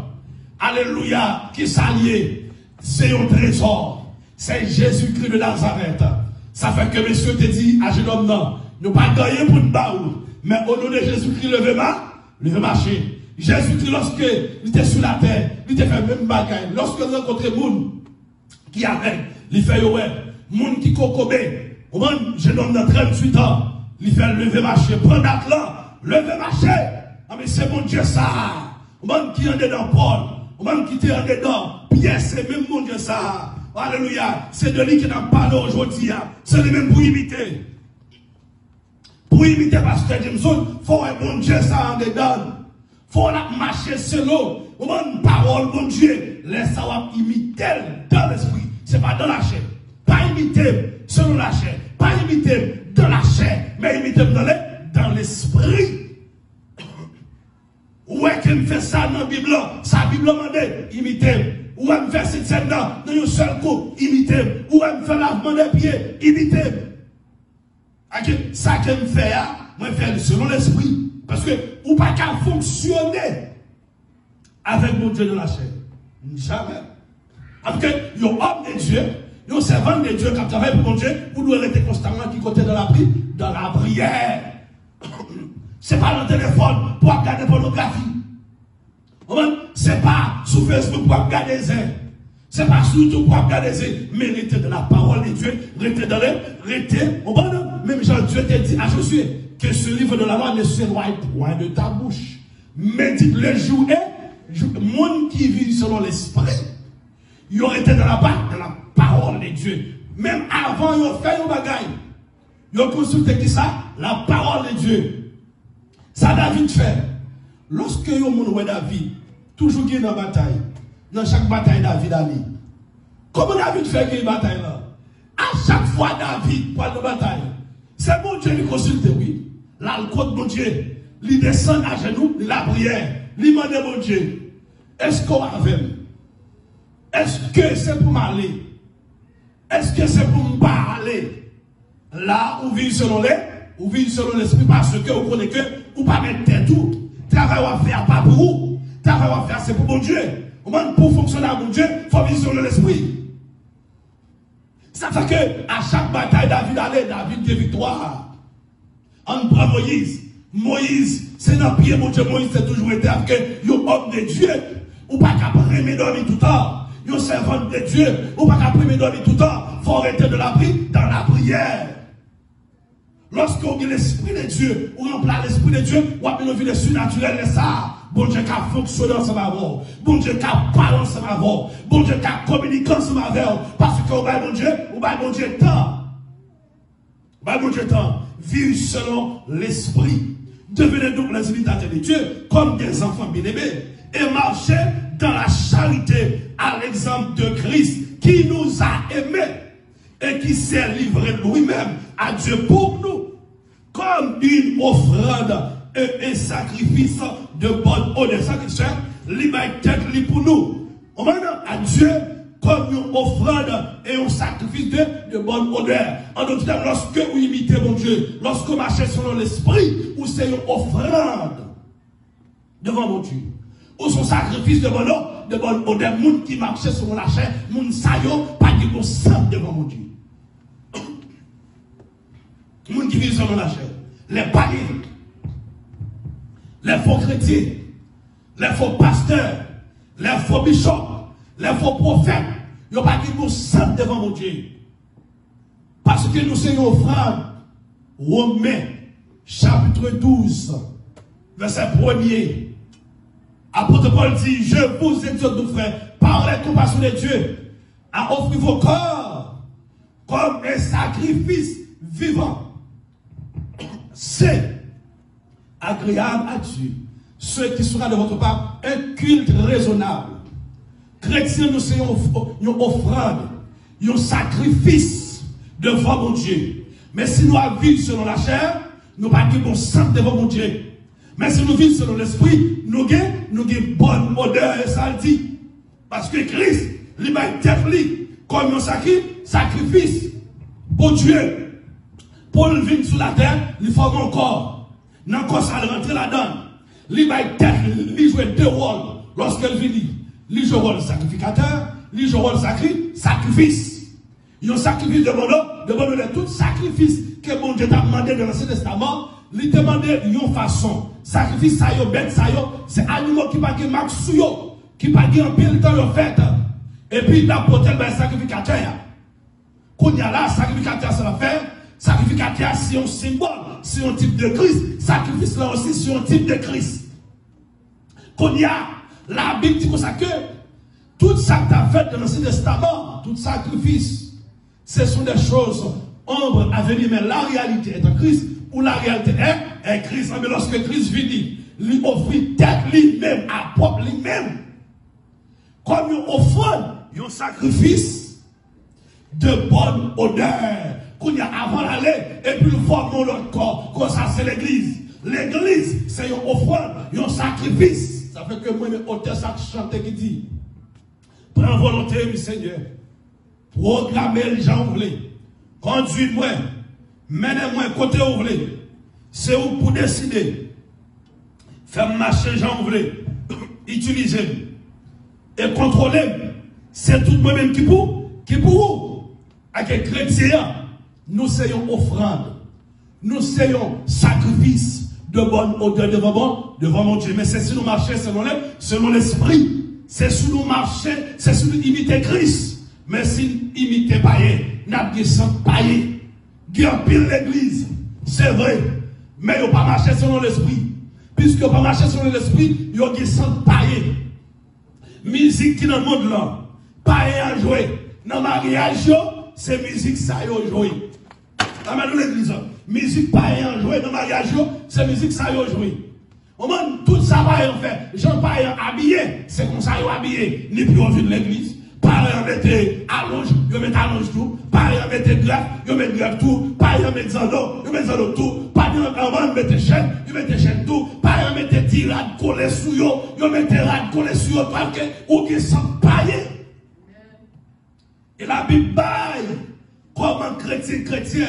Alléluia, qui s'allie. C'est un trésor. C'est Jésus-Christ de Nazareth. Ça fait que monsieur te dit à jeune homme non, nous pas gagner pour une baou, mais au nom de Jésus-Christ, levez marcher. Jésus-Christ, lorsque il était sur la terre, il était fait même bagaille. Lorsque il rencontre moun qui avec, il fait ouais, moun qui kokobé, au moins, jeune homme de 38 ans, il fait lever marcher, prendre date là, lever marcher. Ah mais c'est mon Dieu ça. Au moins qui en est dans Paul, au moins qui était en dedans, Pierre, c'est même mon Dieu ça. Alléluia. C'est de lui qui n'a pas parlé aujourd'hui. C'est lui même pour imiter. Pour imiter Pasteur Jameson, il faut un bon Dieu ça en dedans. Il faut marcher selon. Une parole, bon Dieu. Laisse ça imiter dans l'esprit. Ce n'est pas dans la chair. Pas imiter selon la chair. Pas imiter dans la chair. Mais imiter dans l'esprit. Où est-ce qu'il fait ça dans la Bible? Sa Bible m'a dit, imiter. Ou elle me fait cette scène là, dans un seul coup, imiter. Ou elle me fait lavement des pieds, imiter. Ça que me fait, moi, faire selon l'esprit. Parce que, ou pas qu'à fonctionner avec mon Dieu de la chair. Jamais. Parce que, yon homme de Dieu, yon servant de Dieu, quand travaille pour mon Dieu, vous devez rester constamment qui côté dans la prière. C'est pas le téléphone pour regarder pornographie. C'est pas sur Facebook pour regarder ça. C'est pas sur YouTube pour regarder ça. Mais restez dans la parole de Dieu. Restez dans même Jean-Dieu te dit à Josué que ce livre de la loi ne s'éloigne point de ta bouche. Mais dites le jour et le monde qui vit selon l'esprit. Il aurait été dans la parole de Dieu. Même avant, il a fait un bagaille. Il a consulté qui ça? La parole de Dieu. Ça David fait. Lorsque vous avez David, toujours dans la bataille, dans chaque bataille, David a mis. Comment David fait qu'il bataille là? À chaque fois, David parle de bataille. C'est bon Dieu qui consulte, oui. Là, le code, mon Dieu, il descend à genoux, la prière, il demande, mon Dieu, est-ce qu'on va avec? Est-ce que c'est pour m'aller? Est-ce que c'est pour me parler? Là, où vit selon l'esprit, parce que vous connaissez que, vous ne pas mettre tout. Travail à faire, pas pour vous. Travail à faire, c'est pour mon Dieu. Pour fonctionner à mon Dieu, il faut vivre sur l'esprit. Ça fait que, à chaque bataille, David de victoire. On prend Moïse. Moïse, c'est dans le pied, mon Dieu, Moïse, c'est toujours été avec un homme de Dieu. Ou pas qu'à primer dormir tout le temps. Un servant de Dieu. Ou pas qu'à primer dormir tout le temps. Il faut arrêter dans la prière. Lorsqu'on a l'esprit de Dieu, on remplit l'esprit de Dieu, on a une vie surnaturelle, ça. bon Dieu qui a fonctionné ensemble avec vous, bon Dieu qui a parlé ensemble avec vous, bon Dieu qui a communiqué ensemble avec vous, parce que bon Dieu temps. Bon Dieu temps, vivre selon l'esprit. Devenez donc les imitateurs de Dieu comme des enfants bien-aimés et marchez dans la charité à l'exemple de Christ qui nous a aimés et qui s'est livré lui-même à Dieu pour nous comme une offrande et un sacrifice de bonne odeur. Ça qui fait, l'image pour nous. On va à Dieu comme une offrande et un sacrifice de bonne odeur. En d'autres termes, lorsque vous imitez mon Dieu, lorsque vous marchez selon l'esprit, ou c'est une offrande devant mon Dieu, ou son sacrifice de bonne odeur, monde qui marchait selon la chair, monde saillot, pas de bon sang devant mon Dieu. Monde qui vit selon la chair, les païens, les faux chrétiens, les faux pasteurs, les faux bishops, les faux prophètes, ils n'ont pas dit nous sommes devant mon Dieu. Parce que nous sommes offrande. Romains, chapitre 12, verset 1er. Apôtre Paul dit, je vous exhorte, nos frères, par la compassion de Dieu, à offrir vos corps comme un sacrifice vivant. C'est agréable à Dieu. Ce qui sera de votre part un culte raisonnable. Chrétiens, nous sommes une offrande, un sacrifice devant mon Dieu. Mais si nous vivons selon la chair, nous ne pas bon sang devant mon Dieu. Mais si nous vivons selon l'esprit, nous avons bonne odeur et ça le dit. Parce que Christ, il m'a été comme un sacrifice pour Dieu. Pour le vivre sur la terre, il faut mon corps. Dans le corps, ça rentre là-dedans. Il m'a été, il joue deux rôles lorsqu'elle vit. Il joue le rôle sacrificateur, il joue le rôle sacrifice. Il y a un sacrifice de bonheur, tout sacrifice que mon Dieu t'a demandé dans l'Ancien Testament, il t'a demandé d'une façon. Sacrifice, ça y est, bête, ça y est, c'est animaux qui ne pas marquent sur eux, qui ne pas en pile dans le fait. Et puis, d'apporter le sacrificateur. Quand il y a là, sacrificateur, ça va faire. Sacrificateur, c'est un symbole, c'est un type de Christ. Sacrifice, là aussi, c'est un type de Christ. Quand il y a la Bible dit comme ça que tout ça que tu as fait dans l'Ancien Testament, tout sacrifice, ce sont des choses ombre à venir, mais la réalité est en Christ, ou la réalité est Christ. Mais lorsque Christ vit, il offre tête lui-même, à propre lui-même, comme une offrande, un sacrifice de bonne odeur, qu'on y a avant d'aller, et puis nous formons notre corps, comme ça c'est l'église. L'église, c'est une offrande, un sacrifice. Ça fait que moi, mes auteurs, ça chante qui dit, prends volonté, mon Seigneur, programmez les gens ouvrés, conduis-moi, menez-moi côté ouvré, c'est où pour décider, faire marcher les gens ouvrés, utiliser et contrôler, c'est tout moi-même qui pour vous, avec les chrétiens, nous soyons offrande, nous soyons sacrifice de bonne odeur devant mon Dieu. Mais c'est si nous marchons selon l'esprit. C'est si nous marchons, c'est si nous imitons Christ. Mais si nous imitons païen, nous avons païen. Guillaume pile l'église. C'est vrai. Mais nous ne pas marcher selon l'esprit. Puisque nous ne pas marcher selon l'esprit, nous avons païen. Musique qui est dans le monde là. Païen à jouer. Dans le mariage, c'est musique ça a joué. Dans l'église. Musique païen joué dans le mariage, c'est musique ça y joué. Au moins, tout ça va y faire. Jean païen habillé, c'est comme ça y habillé. Ni plus au de l'église. Païen mettez allonge, yo mettez allonge tout. Païen mettez greffe, yo mettez greffe tout. Païen mettez zando, yo mettez zando tout. Païen mettez chaîne, yo mettez chaîne tout. Païen mettez tirade collé sous yo mettez rade collé sous yo. Parce que, ou qui sont païens. Et la Bible baille, comment chrétien,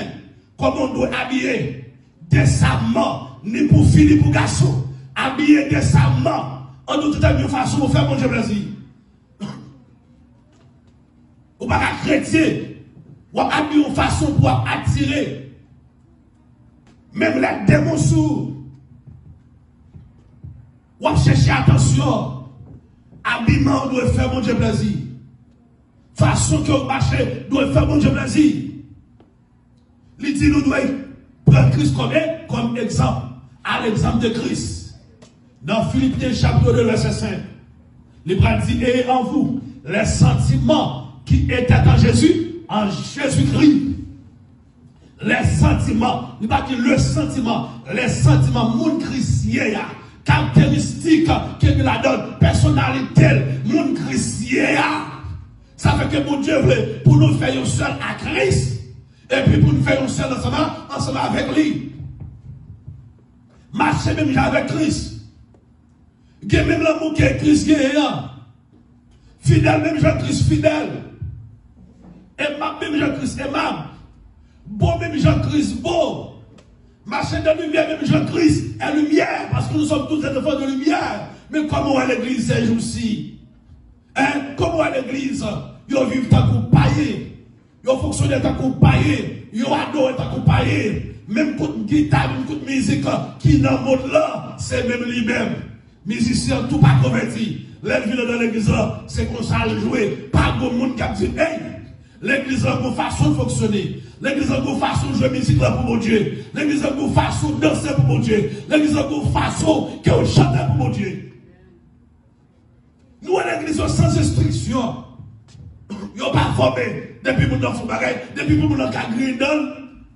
comment on doit habiller décemment, ni pour fille, ni pour garçon. Habiller décemment, en toute façon, pour faire mon Dieu plaisir. Ou pas chrétien, ou habiller de façon pour attirer. Même les démons sourds. Ou chercher attention. Habillement doit faire mon Dieu plaisir. Façon que vous marchez doit faire mon Dieu plaisir. Il dit nous devons prendre Christ comme exemple, à l'exemple de Christ. Dans Philippiens chapitre 2, verset 5, le Bible dit, et en vous, les sentiments qui étaient en Jésus-Christ. Les sentiments, il va dire le sentiment, les sentiments, mon chrétien, caractéristiques qu'il la donne, personnalité, mon chrétien. Ça fait que mon Dieu veut pour nous faire un seul à Christ, et puis pour nous faire un seul ensemble avec lui. Marcher même avec Christ. Il y a même l'amour qui est Christ, fidèle, même Jean-Christ fidèle. Aimable, même Jean-Christ aimable. Beau, même Jean-Christ beau. Marcher de lumière, même Jean-Christ est lumière, parce que nous sommes tous des enfants de lumière. Mais comment est l'église ces jours-ci? Hein? Comment est l'église? Ils vivent tant qu'on païen. Ils fonctionnent tant qu'on païen. Ils adorent tant qu'on païen. Même coup de guitare, même coup de musique qui est dans le monde là, c'est même lui-même. Musicien, tout pas converti. L'église dans l'église là, c'est qu'on s'en jouer. Pas de monde qui a dit, hey, l'église a une façon de fonctionner. L'église a une façon de jouer musique là pour mon Dieu. L'église a une façon de danser pour mon Dieu. L'église a une façon de chanter pour mon Dieu. Nous, l'église sans instruction. Ils n'ont pas formé. Depuis que nous avons fait depuis que nous avons fait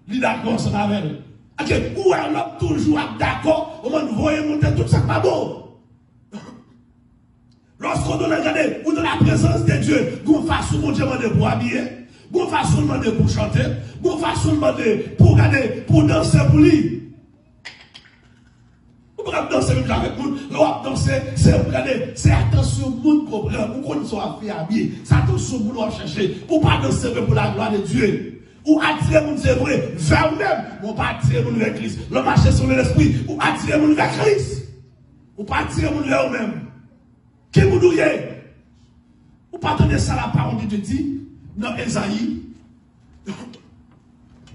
nous d'accord ensemble avec eux. Ok, où est l'homme toujours d'accord, on va nous voir monter tout ça pas beau. Lorsqu'on doit regarder, ou dans la présence de Dieu, qu'on fasse mon Dieu demander pour habiller, qu'on fasse demander pour chanter, qu'on fasse demander pour regarder, pour danser pour lui. Vous pouvez danser même avec nous, l'on danser, c'est regarder, c'est attention, monde comprend, ou qu'on soit fait habiller, c'est attention, vous doit chercher, ou pas danser pour la gloire de Dieu. Ou attirer mon Dieu vers vous-même, ou pas attirer mon vers Christ. Le marché sur l'esprit, ou attirer mon vers Christ. Ou pas attirer mon vers vous-même. Qui vous douillez? Ou pas donner ça la parole qui te dit, dans Esaïe.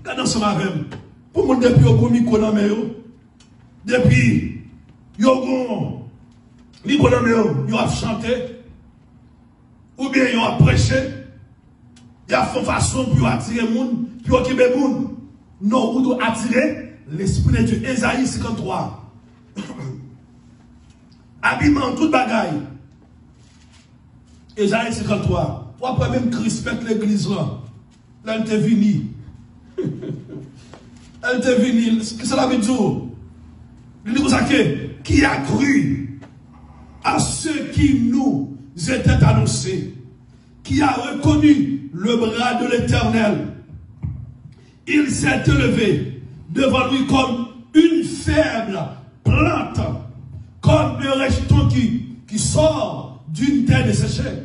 Dans ce matin, pour mon depuis au micro dans depuis, yo micro dans yo a chanté, ou bien yo a prêché. Il y a une façon pour attirer les gens, pour occuper les gens. Non, vous devez attirer l'Esprit de Dieu. Esaïe 53. Habillement, toute bagaille. Esaïe 53. Ou après même Christ pète l'église là. Là, elle était venue. Elle était venue. Qu'est-ce que ça veut dire? Il dit ça que qui a cru à ceux qui nous étaient annoncés, qui a reconnu le bras de l'Éternel. Il s'est élevé devant lui comme une faible plante, comme un rejeton qui sort d'une terre desséchée.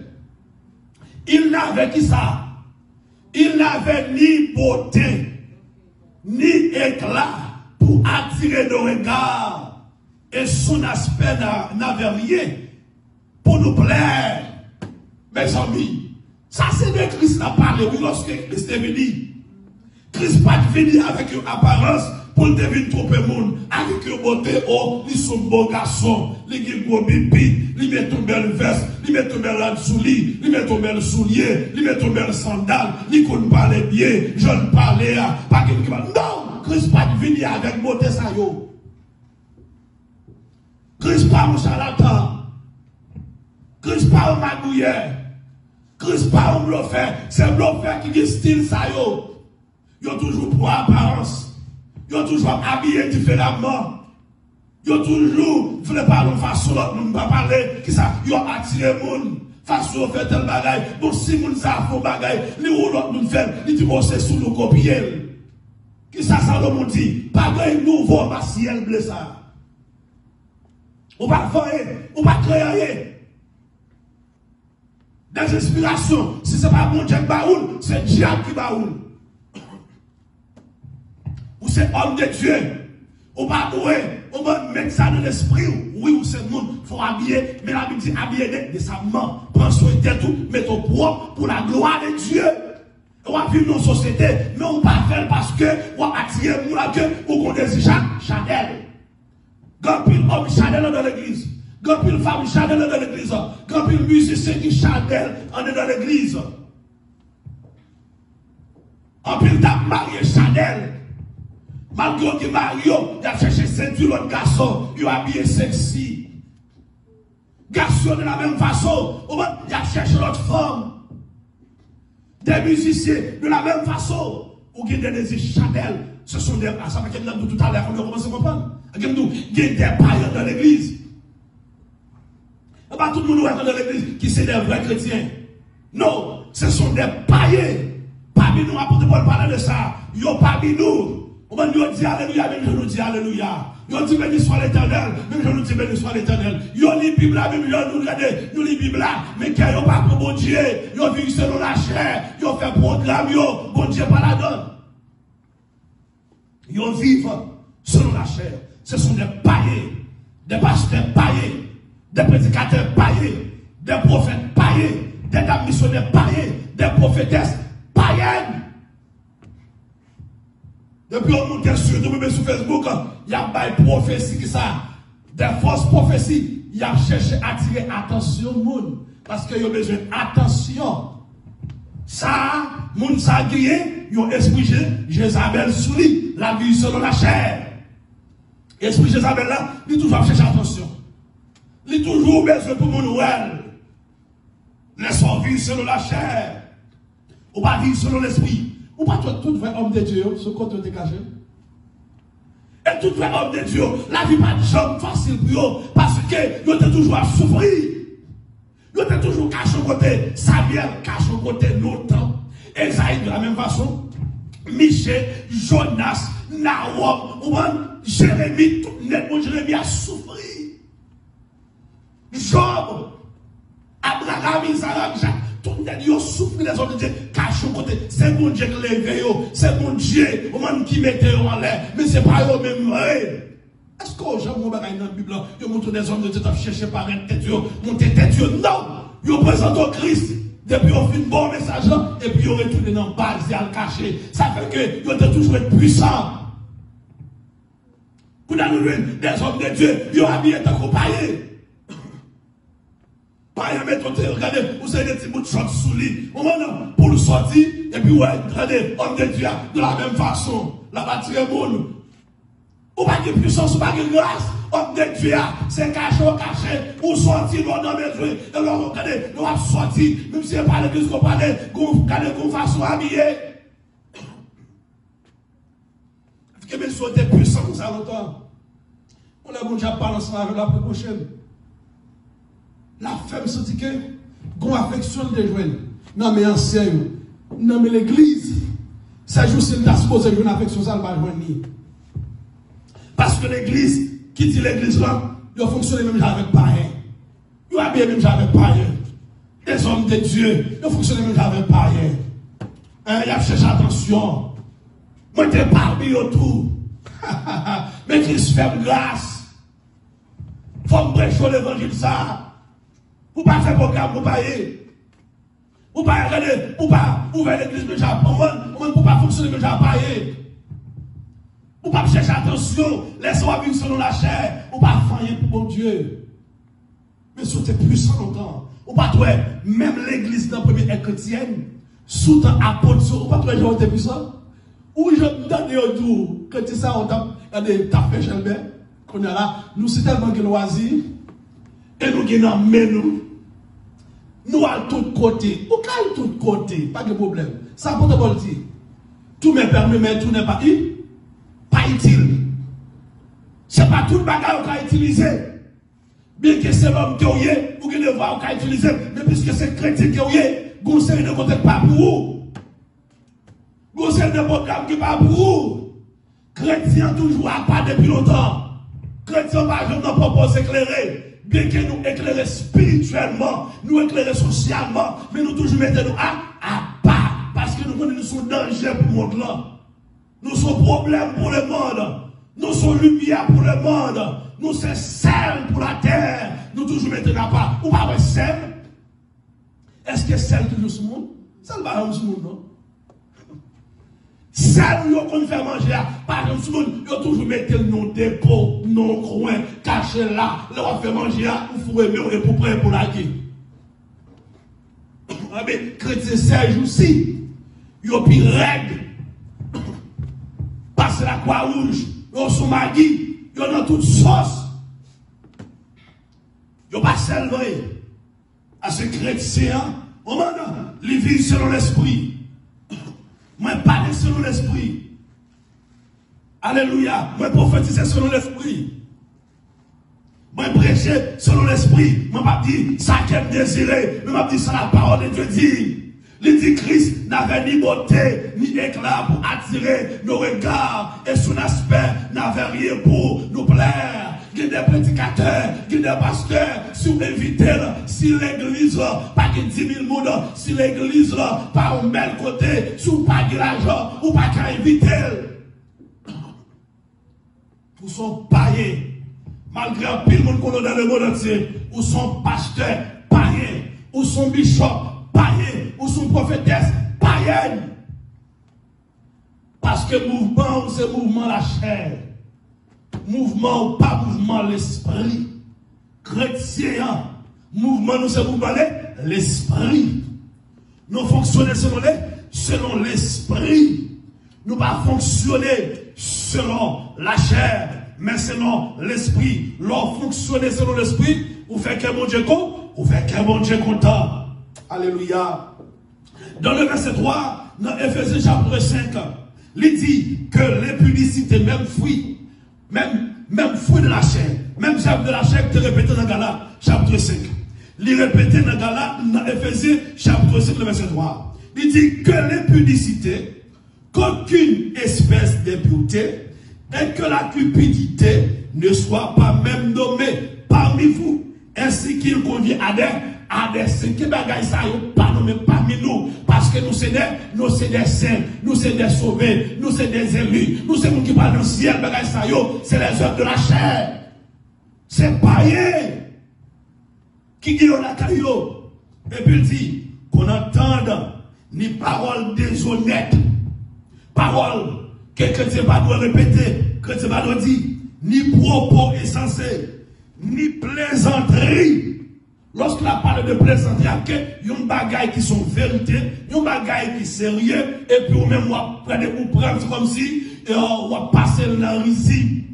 Il n'avait qui ça? Il n'avait ni beauté, ni éclat pour attirer nos regards. Et son aspect n'avait rien pour nous plaire. Mes amis, ça c'est de Christ n'a parlé, oui, lorsque Christ est venu. Christ pas venu avec une apparence pour devenir tromper le monde. Avec une beauté, oh, ils sont beaux garçons, ils ont un beau bibi, ils mettent une belle veste, ils mettent une belle soulier, ils mettent un bel soulier, ils mettent une belle sandale, ils ne parlent bien, je ne parlais pas quelqu'un qui parle. Non, Christ pas venu avec beauté ça yo. Christ pas un charlatan. Christ pas un magouilleur. Christ pas un bluffeur, c'est un bluffeur qui a style ça yo. Yo toujours pour apparence. Yo toujours habillé différemment. Yo toujours voulait parler de façon l'autre nous pas parler qui ça yo attiré monde façon faire tel bagaille. Bon si moun ça font bagaille, li ou l'autre nous fait, il dit bon c'est sous nous copier. Qui ça le monde dit, pas de nouveau ciel bleu ça. On va faire, on va créer. Des inspirations, si ce n'est pas mon Dieu qui baoule, c'est diable qui baoule. Ou c'est homme de Dieu. On va on va mettre ça dans l'esprit. Oui, ou c'est le monde, il faut habiller, mais la Bible dit habiller décemment. Prends soin de tout, mets ton propre pour la gloire de Dieu. On va vivre dans une société, mais on va faire parce que on va attirer le monde ou qu'on désire Chanel. Quand il homme Chanel dans l'église. Quand il femme Chanel dans l'église, quand il musicien qui Chanel en est dans l'église, en plus t'as marié Chanel, malgré que Mario il a cherché séduire l'autre garçon, il a habillé sexy, garçons de la même façon. Il a cherché l'autre femme. Des musiciens de la même façon. Ou des désirs charnels. Ce sont des. Ça va qu'il y a tout à l'heure, on commence à comprendre. Il y a des païens dans l'église. Pas tout le monde dans l'église qui sont des vrais chrétiens. Non, ce sont des païens. Parmi nous, apôtre Paul parle de ça. Yo parmi nous. On va nous dire alléluia, même je nous dis alléluia. Yo dit béni soit l'éternel, même je nous dis béni soit l'éternel. Yo lit Bible là, même yo nous regarde, nous lit Bible là, mais qui yo pas pour bon Dieu, yo vivent selon la chair, yo fait programme yo, bon Dieu pas la donne. Yo vivent selon la chair. Ce sont des païens, des pasteurs païens, des prédicateurs païens, des prophètes païens, des dames missionnaires païens, des prophétesses païennes. Depuis on monte sur nous, sur Facebook, il y a des prophéties qui ça, des fausses prophéties. Il a cherché à attirer attention au monde. Parce qu'il y a besoin d'attention. Ça, monde ça grillé, il y a esprit Jézabel sous lui, la vie selon la chair. Esprit Jézabel là, il toujours chercher attention. Il toujours besoin pour mon Noël. Laissons vivre selon la chair. Ou pas vivre selon l'esprit. Ou pas tout vrai homme de Dieu, ce côté de caché. Et tout vrai homme de Dieu, la vie pas de jambe facile pour eux, parce que vous êtes toujours à souffrir. Vous êtes toujours caché au côté, Samuel cache au côté longtemps. Esaïe de la même façon, Michel, Jonas, Nahum, Jérémie, tout net, Jérémie a souffert. Job, Abraham, Isaac, Jacques, tout le monde souffre les hommes de Dieu, cache au côté. C'est mon Dieu qui lève, c'est mon Dieu qui mette en l'air, mais c'est pas eux même. Est-ce que j'ai mon bagage dans la Bible, je montre des hommes de Dieu qui cherchent par un tête, monter tête, non, ils présentent Christ. Depuis on fait un bon message, et puis on retourne dans le bas, ils ont caché. Ça fait que ils ont toujours être puissants. Pour nous des hommes de Dieu, ils ont habillé tant qu'on paye. Paye, mais regardez, vous avez des petits bouts de short sous lui. Pour le sortir, et puis ouais, regardez, homme de Dieu, de la même façon, la bâtisse est bonne. Ou pas de puissance, ou pas de grâce, homme de Dieu, c'est caché, ou sortir dans mes yeux, et alors regardez, nous avons sorti, même si c'est pas l'église qu'on parle, regardez qu'on façon habillée. Que mes soeurs étaient puissants comme ça longtemps. On a déjà parlé ensemble avec la prochaine. La femme se dit que, qu'on affection de joindre. Non, mais ancien, non, mais l'église, ça joue si elle a supposé une affection, ça ne va joindre. Parce que l'église, qui dit l'église là, il fonctionne même avec païen. Il a bien même avec païen. Les hommes de Dieu, ils fonctionnent même avec païen. Il a cherché attention. Moi, je parmi autour. Mais Christ fait grâce. Il faut me prêcher l'évangile ça. Vous ne pouvez pas faire programme pour payer. Vous ne pouvez pas regarder, vous ne pouvez pas ouvrir l'église de Japon. Vous ne pouvez pas fonctionner de Japon. Vous ne pouvez pas chercher attention. Laissez-moi vivre selon la chair. Vous ne pouvez pas faire pour mon Dieu. Mais si vous êtes puissant longtemps, vous ne pouvez pas même l'église dans la première chrétienne, sous temps apôtre, vous ne pouvez pas jouer des puissants. Ou je me donne tout, quand tu sais, on t'a fait Gelbert, qu'on est là, nous c'est tellement que loisir, et nous gagnons, mais nous à tous côtés, ou à tous côtés, pas de problème. Ça pour te dire, tout me permet, mais tout n'est pas utile. C'est pas tout le bagage qu'on a utilisé. Bien que c'est l'homme qui est, ou que le voir qu'on a utilisé, mais puisque c'est chrétien qui est, vous savez ne comptez pas pour vous. Vous savez de programme qui pas pour vous. Chrétien toujours à pas depuis longtemps. Chrétien pas jamais nous propose éclairer. Bien que nous éclairer spirituellement, nous éclairer socialement, mais nous toujours mettons nous à part. Parce que nous sommes danger pour le monde là. Nous sommes problème pour le monde. Nous sommes lumière pour le monde. Nous sommes sel pour la terre. Nous toujours mettons à part. Ou pas sel? Est-ce que sel toujours ce monde? Ça ne va pas ce monde, non? Ça, nous qu'on fait manger, par exemple, tout le monde, ils ont toujours mis le nom dépôt, nom coin, caché là, là, on fait manger, ou faut aimer, pour prêt pour la guerre. Mais, chrétien Serge aussi, ils ont pris règle, passer la croix rouge, ils ont son magui, ils ont dans toute sauce. Ils n'ont pas pas seulement à ce chrétien, au moment, il vit selon l'esprit. Moi, parler selon l'esprit. Alléluia. Moi, prophétiser selon l'esprit. Moi, prêcher selon l'esprit. Moi, pas dit ça qu'elle désirait. Mais moi, dit ça la parole de Dieu dit. Il dit Christ n'avait ni beauté, ni éclat pour attirer nos regards. Et son aspect n'avait rien pour nous plaire. Il y a des prédicateurs, il y a des pasteurs, si vous invitez, si l'église, pas que 10 000 monde, si l'église, pas au même côté, si vous pas de l'argent, ou pas qu'à inviter. Vous sont païens. Malgré un pile monde qu'on a dans le monde entier, ou sont pasteurs païens, ou sont bishops païens, ou sont prophétesses païennes. Parce que mouvement, c'est mouvement la chair. Mouvement ou pas mouvement l'esprit. Chrétien, mouvement nous c'est mouvement l'esprit. Nous fonctionnons selon l'esprit. Nous pas fonctionner selon la chair, mais selon l'esprit. Lorsque fonctionner selon l'esprit, vous faites qu'un bon Dieu content, vous faites qu'un bon Dieu content. Alléluia. Dans le verset 3, dans Ephésiens chapitre 5, il dit que l'impudicité, même fruit de la chair, même chapitre de la chair qui est répété dans Galates chapitre 5. Il est répété dans Galates, dans Ephésiens chapitre 5, le verset 3. Il dit que l'impudicité, qu'aucune espèce d'impureté, et que la cupidité ne soit pas même nommée parmi vous, ainsi qu'il convient à des saints qui bagaillent ça, pas nommés parmi nous, parce que nous c'est des saints, nous c'est des sauvés, nous c'est des élus, nous c'est nous qui parlent dans le ciel, bagaillent ça, c'est les œuvres de la chair. C'est païen qui dit la caillou. Et puis il dit qu'on entende ni paroles déshonnêtes, paroles que chrétien pas doit répéter, chrétien pas doit dire, ni propos insensés, ni plaisanteries. Lorsqu'on a parlé de plaisanterie, il y a une bagaille qui sont vérité, il y a une bagaille qui est sérieux, et puis même on prend comme si on va passer dans la risée.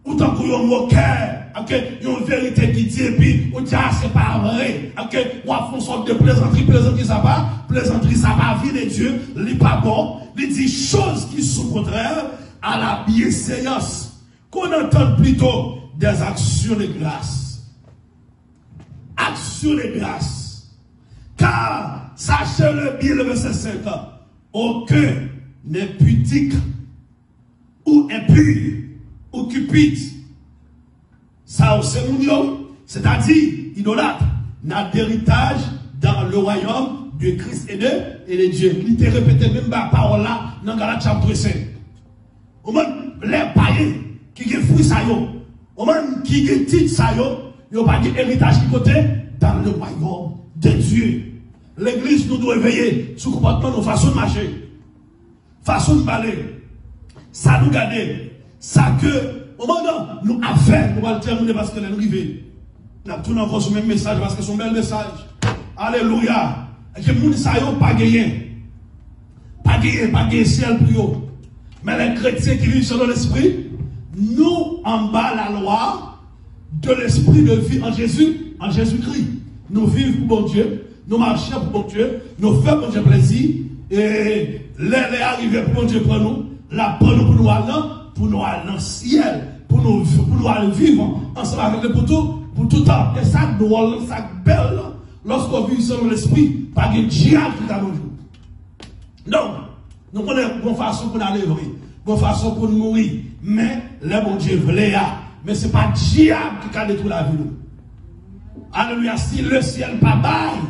Ou tant qu'on y a un moqueur, il y a une vérité qui dit, et puis on dit, ah, c'est pas vrai. On a fait une sorte de plaisanterie ça va, vie de Dieu, il n'est pas bon. Il dit choses qui sont contraires à la bienséance. Qu'on entende plutôt des actions de grâce. Action de grâce. Car, sachez-le bien, le verset 5, aucun n'est pudique ou impur ou cupide. Ça, c'est mon, c'est-à-dire, idolâtre, n'a d'héritage dans le royaume de Christ et de Dieu. Il te répété même la parole là, dans Galates chapitre 5. Au moins, les païens qui ont fruit ça, au moins, qui ont titre ça, il n'y a pas d'héritage qui côté dans le royaume de Dieu. L'église nous doit veiller sur le comportement, nos façons de marcher, façon de parler. Ça nous garde. Ça que, au moment où nous avons, nous allons terminer parce que nous arrivons. Nous avons tout encore sur le même message parce que c'est un bel message. Alléluia. Et que les gens ne pas gagné. Pas gagné ciel pour eux. Mais les chrétiens qui vivent selon l'esprit, nous en bas la loi de l'esprit de vie en Jésus-Christ. Nous vivons pour bon Dieu, nous marchons pour bon Dieu, nous faisons pour Dieu plaisir, et les arrivées pour bon Dieu pour nous, la pour nous pour nous aller dans le ciel, pour nous aller vivre ensemble avec lui pour tout temps. Et ça drôle, ça belle, lorsqu'on vit selon l'esprit, pas de diable qui t'a nous. Non, nous connaissons une bonne façon pour nous aller, bonne façon pour nous mourir, mais le bon Dieu voulait. Mais ce n'est pas diable qui a détruit la vie. Alléluia. Si le ciel pas bail,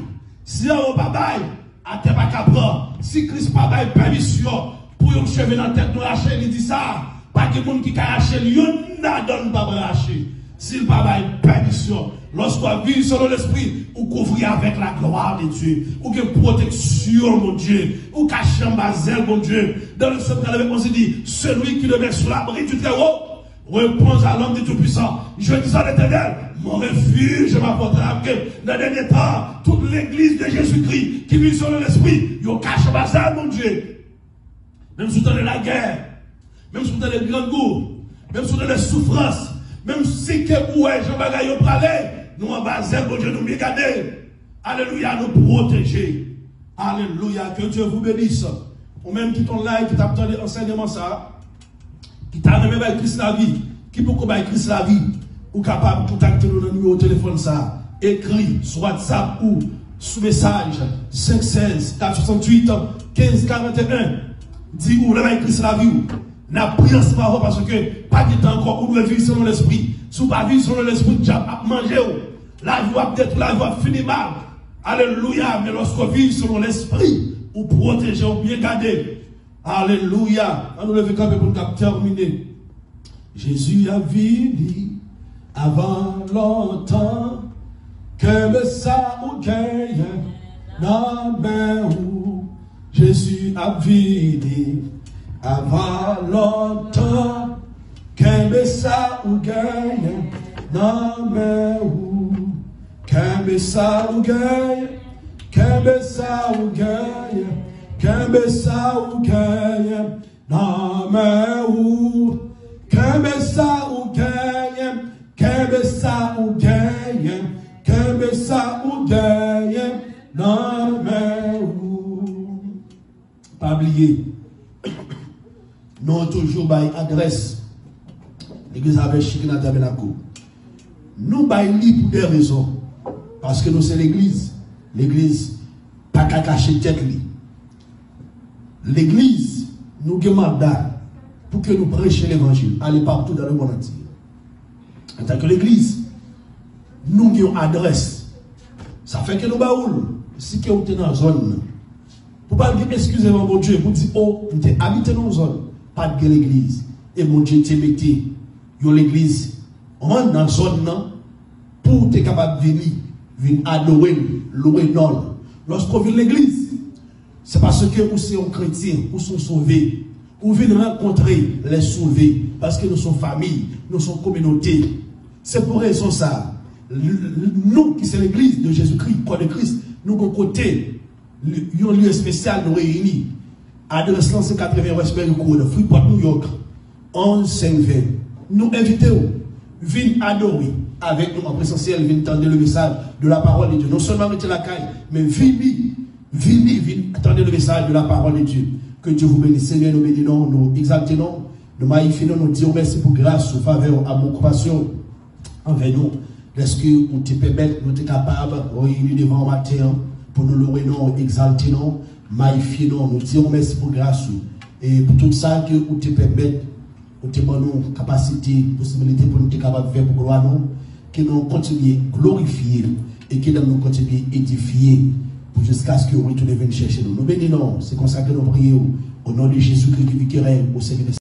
si on pas bail, à terre pas capable. Si Christ pas bail permission pour yon cheveux dans la tête nous lâcher, il dit ça. Pas de monde qui a lâché, yon n'a donne pas lâcher. S'il pas bail permission, lorsqu'on vit selon l'esprit, ou couvrir avec la gloire de Dieu, ou que protection, mon Dieu, ou cacher en basel, mon Dieu. Dans le secret, on se dit, celui qui le met sous l'abri du Très-Haut, repose à l'homme du Tout-Puissant. Je dis à l'Éternel, mon refuge, ma portable. Dans le dernier temps, toute l'église de Jésus-Christ qui vit sur l'esprit, ils cachent le bazar, mon Dieu. Même sous dans la guerre, même sous dans les grands goûts, même sous dans les souffrances, même si que ouais, je bagaille au palais, nous en bas, bon Dieu, nous bien garder. Alléluia, nous protéger. Alléluia, que Dieu vous bénisse. Ou même qui ton live, qui t'a entendu enseignement ça, qui t'a remis avec Christ la vie, qui peut combattre Christ la vie, ou capable de contacter nous dans le numéro de téléphone ça, écrit sur WhatsApp ou sous message 516 468 15 41. Dis ou là Christ la vie. N'a pris en ce moment parce que pas de temps encore où nous vivons selon l'esprit. Si vous pas vivre selon l'esprit, vous avez mangé. La vie va peut-être la vie va finir mal. Alléluia. Mais lorsqu'on vit selon l'esprit, ou protéger, ou bien garder. Alléluia. On nous lève quand même pour nous terminer. Jésus a vécu avant longtemps que ça ou gagne non ben où Jésus a vécu avant longtemps que ça ou gagne non ben où que ça ou gagne que ça ou gagne que ça ou gagne non ben où que ça ou gagne que ça ou gagne que ça ou gagne non mais ou pas oublier nous toujours by adresse l'église avec Chikina Tabernacle nous by li pour des raisons parce que nous c'est l'église pas qu'à cacher tête li l'église nous avons mandat pour que nous prêchions l'évangile aller partout dans le monde entier. En tant que l'église, nous avons une adresse. Ça fait que nous baoul. Si vous êtes dans la zone, pour pas dire excusez-moi mon Dieu, pour dire oh, vous êtes habité dans la zone, pas de l'église. Et mon Dieu t'es mettez l'église dans la zone pour être capable de venir adorer, louer non. Lorsqu'on vient l'église, c'est parce que vous sommes chrétiens, vous sommes sauvés. Vous venez rencontrer les sauvés parce que nous sommes famille, nous sommes communauté. C'est pour raison ça. Nous qui sommes l'église de Jésus-Christ, corps de Christ, nous avons côté un lieu spécial nous réunis. Adresse c'est 80 Westbury Road, Freeport, New York, 11-5-20. Nous invitons, venez adorer avec nous en présentiel, venez entendre le message de la parole de Dieu. Non seulement mettez la caille, mais venez attendre le message de la parole de Dieu. Que Dieu vous bénisse, Seigneur, nous bénissons, nous exaltons, nous magnifions, nous disons merci pour grâce, faveur, amour, compassion envers nous. Est-ce que vous te permettez, nous sommes capables de réunir devant matin pour nous louer, nous exalter, nous magnifier, nous disons merci pour grâce. Et pour tout ça que vous te permettez, vous te donnons capacité, possibilité pour nous être capables de faire pour gloire, nous, que nous continuions à glorifier et que nous continuions à édifier. Jusqu'à ce que vous retournez venir chercher nous. Nous bénissons, c'est comme ça que nous prions au nom de Jésus-Christ qui règne au Seigneur.